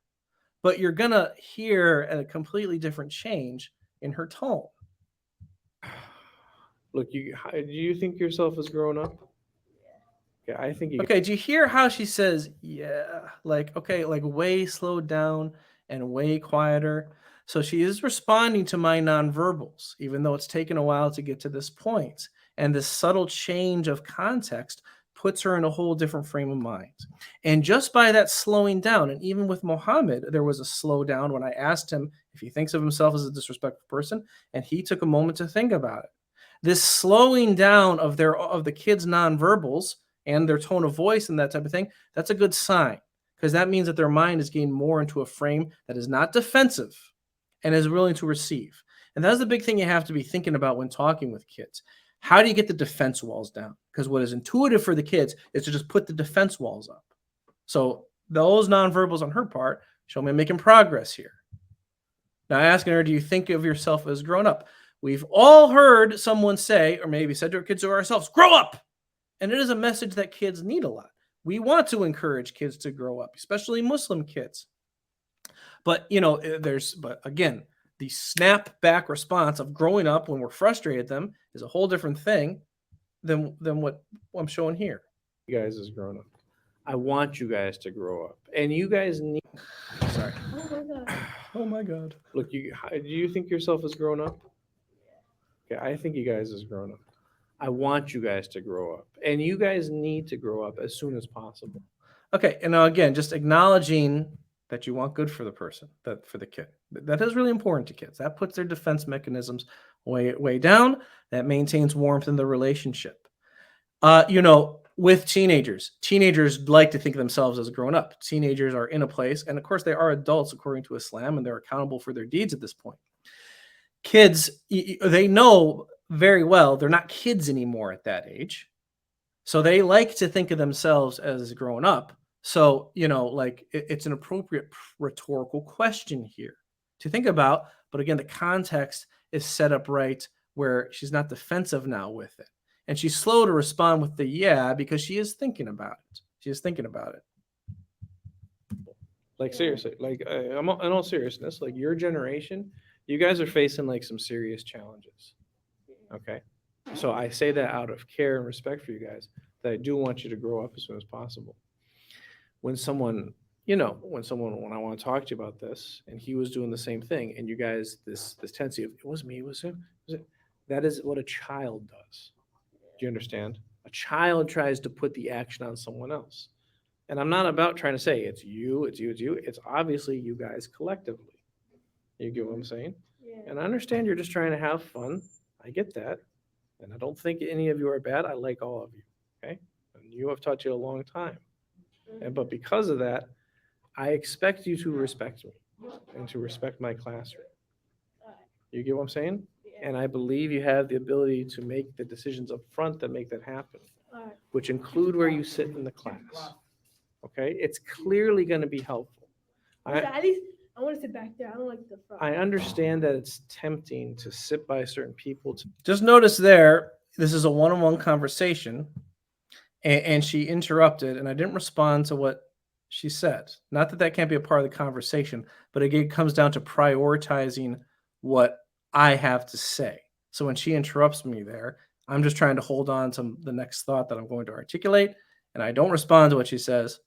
but you're gonna hear a completely different change in her tone. Look, do you think yourself as grown up? Yeah, I think you. Okay, do you hear how she says, yeah, like, okay, like way slowed down and way quieter? So she is responding to my nonverbals, even though it's taken a while to get to this point. And this subtle change of context puts her in a whole different frame of mind. And just by that slowing down, and even with Mohammed, there was a slowdown when I asked him if he thinks of himself as a disrespectful person, and he took a moment to think about it. This slowing down of the kids' nonverbals and their tone of voice and that type of thing, that's a good sign because that means that their mind is getting more into a frame that is not defensive and is willing to receive. And that's the big thing you have to be thinking about when talking with kids. How do you get the defense walls down? Because what is intuitive for the kids is to just put the defense walls up. So those nonverbals on her part show me I'm making progress here. Now asking her, do you think of yourself as grown up? We've all heard someone say, or maybe said to our kids or ourselves, grow up. And it is a message that kids need a lot. We want to encourage kids to grow up, especially Muslim kids. But, you know, but again, the snap back response of growing up when we're frustrated at them is a whole different thing than what I'm showing here. You guys as grown up. I want you guys to grow up. And you guys need. Sorry. Oh my God. Look, do you think yourself as grown up? Okay, I think you guys as grown up. I want you guys to grow up. And you guys need to grow up as soon as possible. Okay, and now again, just acknowledging that you want good for the person, that for the kid. That is really important to kids. That puts their defense mechanisms way down. That maintains warmth in the relationship. You know, with teenagers like to think of themselves as grown up. Teenagers are in a place, and of course they are adults according to Islam, and they're accountable for their deeds at this point. Kids, they know very well they're not kids anymore at that age. So they like to think of themselves as grown up. So, you know, like it's an appropriate rhetorical question here to think about. But again, the context is set up right where she's not defensive now with it. And she's slow to respond with the yeah, because she is thinking about it. She is thinking about it. Like seriously, like in all seriousness, like your generation, you guys are facing like some serious challenges. Okay. So I say that out of care and respect for you guys, that I do want you to grow up as soon as possible. When I want to talk to you about this, and he was doing the same thing, and you guys, this tendency of, it was me, it was him, that is what a child does. Do you understand? A child tries to put the action on someone else. And I'm not about trying to say it's you. It's obviously you guys collectively. You get what I'm saying? Yeah. And I understand you're just trying to have fun. I get that. And I don't think any of you are bad. I like all of you. Okay? And you have taught you a long time. But because of that, I expect you to respect me and to respect my classroom. You get what I'm saying? And I believe you have the ability to make the decisions up front that make that happen, All right. which include where you sit in the class. Okay? It's clearly going to be helpful. At least I want to sit back there. I don't like the front. I understand that it's tempting to sit by certain people. Just notice there, this is a one-on-one conversation, and she interrupted, and I didn't respond to what she said. Not that that can't be a part of the conversation, but again, it comes down to prioritizing what I have to say. So when she interrupts me there, I'm just trying to hold on to the next thought that I'm going to articulate, and I don't respond to what she says,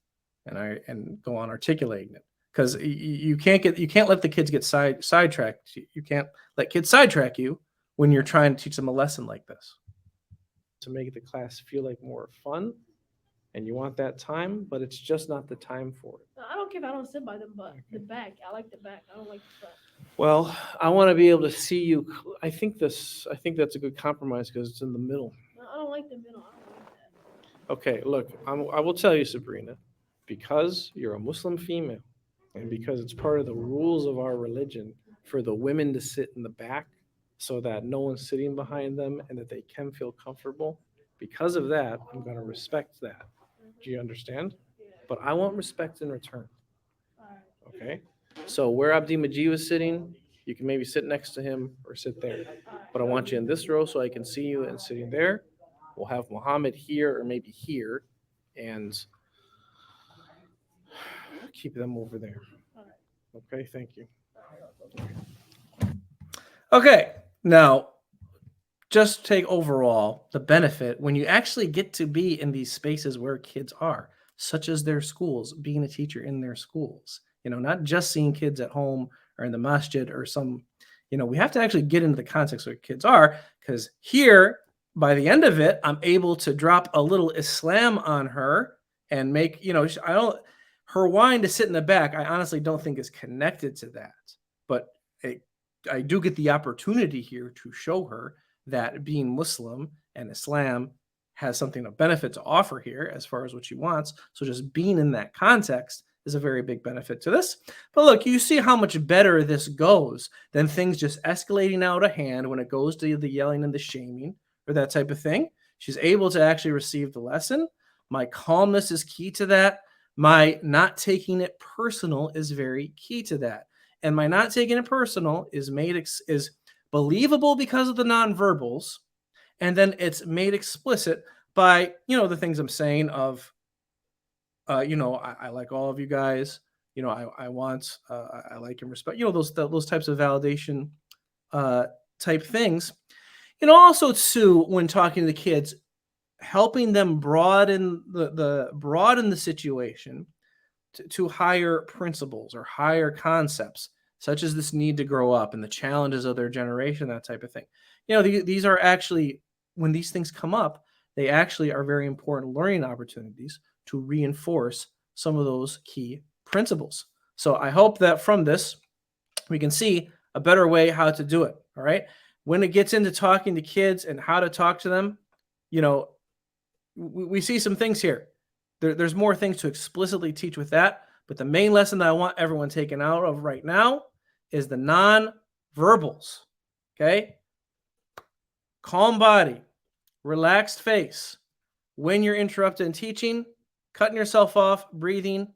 and go on articulating it. Because you can't let the kids get sidetracked. You can't let kids sidetrack you when you're trying to teach them a lesson like this. To make the class feel like more fun, and you want that time, but it's just not the time for it. I don't care if I don't sit by them, but the back. I like the back. I don't like the front. Well, I want to be able to see you. I think that's a good compromise because it's in the middle. No, I don't like the middle. I don't like that. Okay, look, I will tell you, Sabrina, because you're a Muslim female, and because it's part of the rules of our religion for the women to sit in the back so that no one's sitting behind them and that they can feel comfortable. Because of that, I'm going to respect that. Do you understand? Yeah. But I want respect in return. All right. Okay? So where Abdi Majid was sitting, you can maybe sit next to him or sit there. But I want you in this row so I can see you and sitting there. We'll have Muhammad here or maybe here and keep them over there. Okay, thank you. Okay, now just take overall the benefit when you actually get to be in these spaces where kids are, such as their schools, being a teacher in their schools. Not just seeing kids at home or in the masjid or some, we have to actually get into the context where kids are, because here, by the end of it, I'm able to drop a little Islam on her and make, her wanting to sit in the back, I honestly don't think is connected to that. But I do get the opportunity here to show her that being Muslim and Islam has something of benefit to offer here as far as what she wants. So just being in that context is a very big benefit to this. But look, you see how much better this goes than things just escalating out of hand when it goes to the yelling and the shaming or that type of thing. She's able to actually receive the lesson. My calmness is key to that. My not taking it personal is very key to that. And my not taking it personal is believable because of the nonverbals. And then it's made explicit by, the things I'm saying of, I like all of you guys. I want, I like and respect, those types of validation type things. Also too, when talking to the kids, helping them broaden the situation to higher principles or higher concepts, such as this need to grow up and the challenges of their generation, that type of thing. These are actually, when these things come up, they actually are very important learning opportunities to reinforce some of those key principles. So I hope that from this, we can see a better way how to do it. All right. When it gets into talking to kids and how to talk to them, we see some things here. There's more things to explicitly teach with that. But the main lesson that I want everyone taken out of right now is the non-verbals. Okay. Calm body, relaxed face. When you're interrupted in teaching, cutting yourself off, breathing,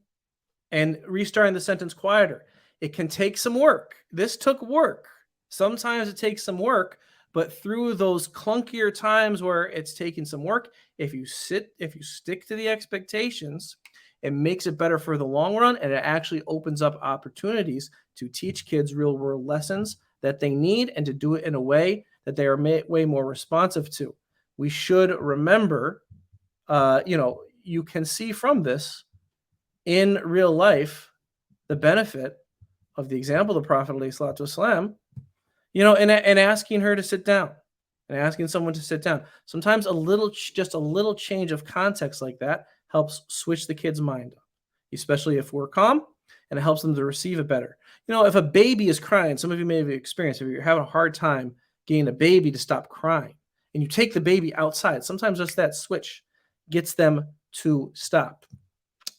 and restarting the sentence quieter. It can take some work. This took work. Sometimes it takes some work, but through those clunkier times where it's taking some work, if you stick to the expectations, it makes it better for the long run, and it actually opens up opportunities to teach kids real world lessons that they need and to do it in a way that they are way more responsive to. We should remember, you can see from this in real life the benefit of the example of the Prophet ﷺ, and asking her to sit down and asking someone to sit down. Sometimes just a little change of context like that helps switch the kid's mind up, especially if we're calm, and it helps them to receive it better. If a baby is crying, some of you may have experienced, if you're having a hard time getting a baby to stop crying and you take the baby outside, sometimes just that switch gets them to stop.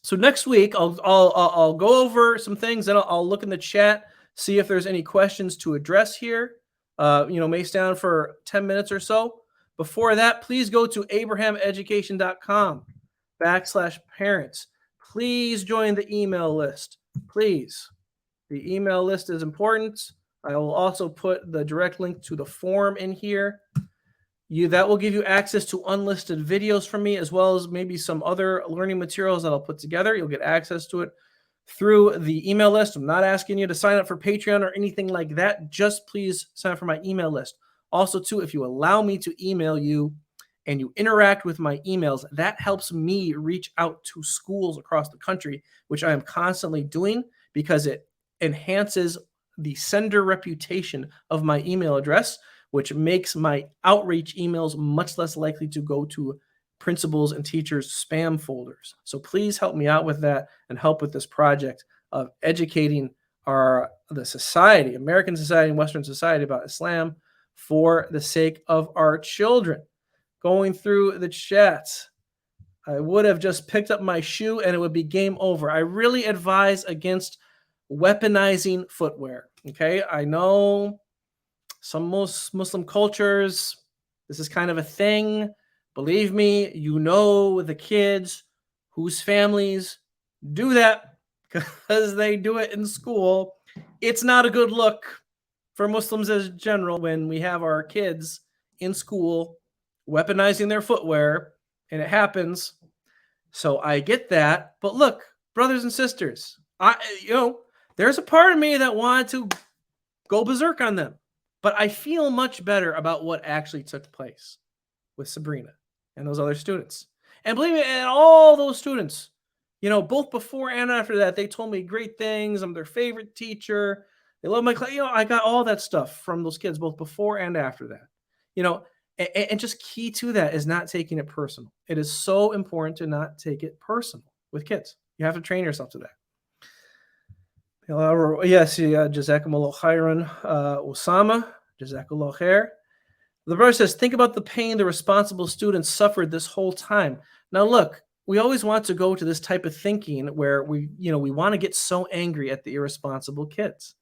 So next week, I'll go over some things, and I'll look in the chat, see if there's any questions to address here. may stay on for 10 minutes or so. Before that, please go to abrahameducation.com/parents. Please join the email list. Please. The email list is important. I will also put the direct link to the form in here. That will give you access to unlisted videos from me, as well as maybe some other learning materials that I'll put together. You'll get access to it through the email list. I'm not asking you to sign up for Patreon or anything like that. Just please sign up for my email list. Also, too, if you allow me to email you and you interact with my emails, that helps me reach out to schools across the country, which I am constantly doing because it enhances the sender reputation of my email address, which makes my outreach emails much less likely to go to principals and teachers' spam folders. So please help me out with that and help with this project of educating the society, American society and Western society, about Islam for the sake of our children. Going through the chats, I would have just picked up my shoe and it would be game over. I really advise against weaponizing footwear. Okay, I know some Muslim cultures, this is kind of a thing. Believe me, the kids whose families do that because they do it in school. It's not a good look for Muslims as general when we have our kids in school weaponizing their footwear, and it happens. So I get that. But look, brothers and sisters, there's a part of me that wanted to go berserk on them. But I feel much better about what actually took place with Sabrina and those other students. And believe me, and all those students, both before and after that, they told me great things. I'm their favorite teacher. They love my class. I got all that stuff from those kids, both before and after that. And just key to that is not taking it personal. It is so important to not take it personal with kids. You have to train yourself to that. Yes, Jazakumullah khairan, Osama. Jazakumullah khair. The brother says, think about the pain the responsible students suffered this whole time. Now, look, we always want to go to this type of thinking where we want to get so angry at the irresponsible kids.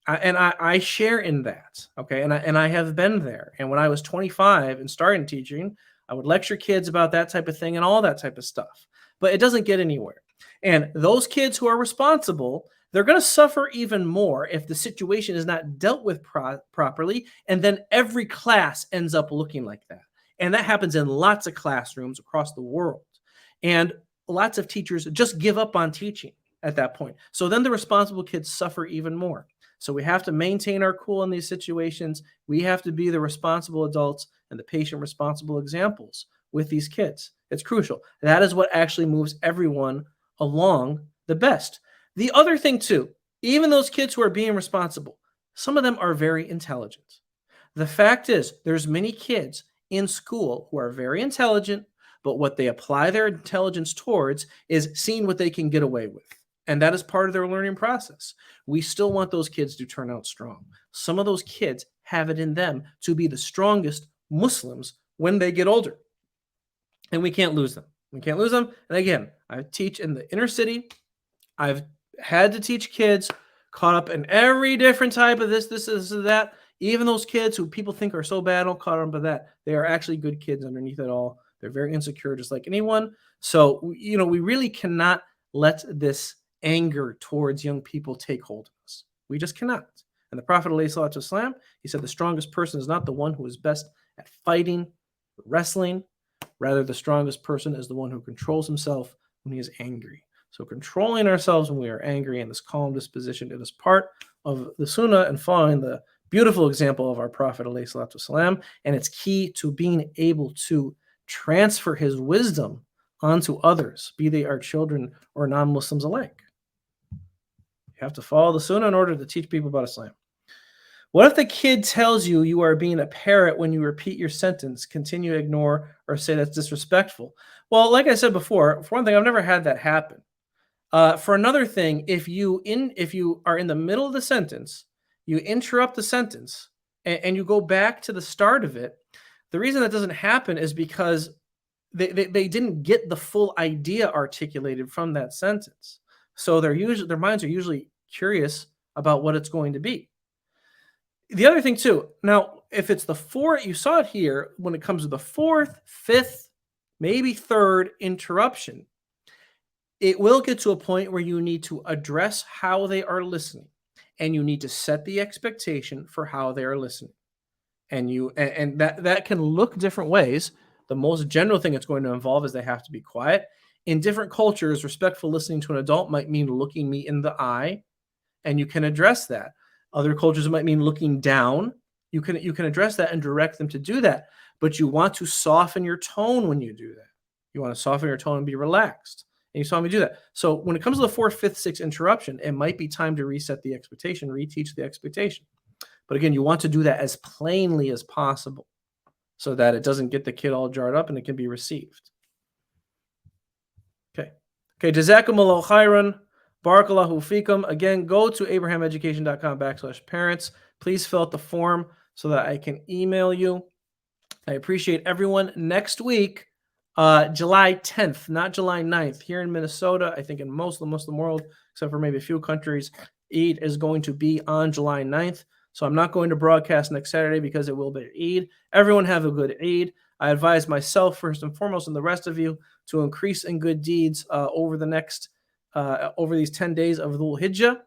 I share in that, okay? And I have been there. And when I was 25 and started teaching, I would lecture kids about that type of thing and all that type of stuff. But it doesn't get anywhere. And those kids who are responsible, they're going to suffer even more if the situation is not dealt with properly, and then every class ends up looking like that. And that happens in lots of classrooms across the world. And lots of teachers just give up on teaching at that point. So then the responsible kids suffer even more. So we have to maintain our cool in these situations. We have to be the responsible adults and the patient responsible examples with these kids. It's crucial. That is what actually moves everyone along the best. The other thing too, even those kids who are being responsible, some of them are very intelligent. The fact is, there's many kids in school who are very intelligent, but what they apply their intelligence towards is seeing what they can get away with. And that is part of their learning process. We still want those kids to turn out strong. Some of those kids have it in them to be the strongest Muslims when they get older. And we can't lose them. We can't lose them. And again, I teach in the inner city. I've had to teach kids caught up in every different type of this, that. Even those kids who people think are so bad, don't caught up by that. They are actually good kids underneath it all. They're very insecure, just like anyone. So, we really cannot let this anger towards young people take hold of us. We just cannot. And the Prophet ﷺ, he said, the strongest person is not the one who is best at fighting, wrestling. Rather, the strongest person is the one who controls himself when he is angry. So controlling ourselves when we are angry and this calm disposition, it is part of the sunnah and following the beautiful example of our Prophet ﷺ, and it's key to being able to transfer his wisdom onto others, be they our children or non-Muslims alike. You have to follow the sunnah in order to teach people about Islam. What if the kid tells you you are being a parrot when you repeat your sentence, continue to ignore, or say that's disrespectful? Well, like I said before, for one thing, I've never had that happen. For another thing, if you are in the middle of the sentence, you interrupt the sentence, and you go back to the start of it, the reason that doesn't happen is because they didn't get the full idea articulated from that sentence. So their minds are usually curious about what it's going to be. The other thing too, now, if it's the fourth, you saw it here, when it comes to the fourth, fifth, maybe third interruption, it will get to a point where you need to address how they are listening, and you need to set the expectation for how they are listening. And that can look different ways. The most general thing it's going to involve is they have to be quiet. In different cultures, respectful listening to an adult might mean looking me in the eye, and you can address that. Other cultures, it might mean looking down. You can address that and direct them to do that. But you want to soften your tone when you do that. You want to soften your tone and be relaxed. And you saw me do that. So when it comes to the fourth, fifth, sixth interruption, it might be time to reset the expectation, reteach the expectation. But again, you want to do that as plainly as possible so that it doesn't get the kid all jarred up and it can be received. Okay. Jazakumullahu khairan. Barakallahu fikum. Again, go to abrahameducation.com/parents. Please fill out the form so that I can email you. I appreciate everyone. Next week, July 10th, not July 9th, here in Minnesota, I think in most of the Muslim world, except for maybe a few countries, Eid is going to be on July 9th. So I'm not going to broadcast next Saturday because it will be Eid. Everyone have a good Eid. I advise myself, first and foremost, and the rest of you to increase in good deeds over these 10 days of Dhul Hijjah.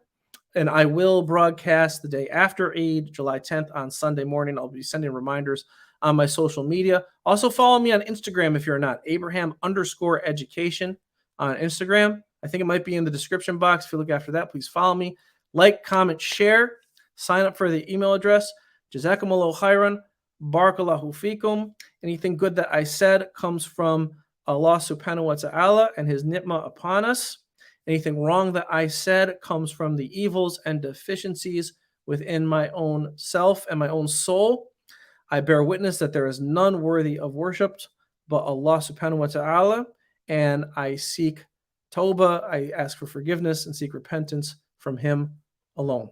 And I will broadcast the day after Eid, July 10th, on Sunday morning. I'll be sending reminders on my social media. Also follow me on Instagram if you're not, Abraham_education on Instagram. I think it might be in the description box. If you look after that, please follow me. Like, comment, share. Sign up for the email address. Jazakumullahu khairan. Barakallahu fikum. Anything good that I said comes from Allah subhanahu wa ta'ala and his ni'mah upon us. Anything wrong that I said comes from the evils and deficiencies within my own self and my own soul. I bear witness that there is none worthy of worship but Allah subhanahu wa ta'ala, and I seek tawbah, I ask for forgiveness and seek repentance from him alone.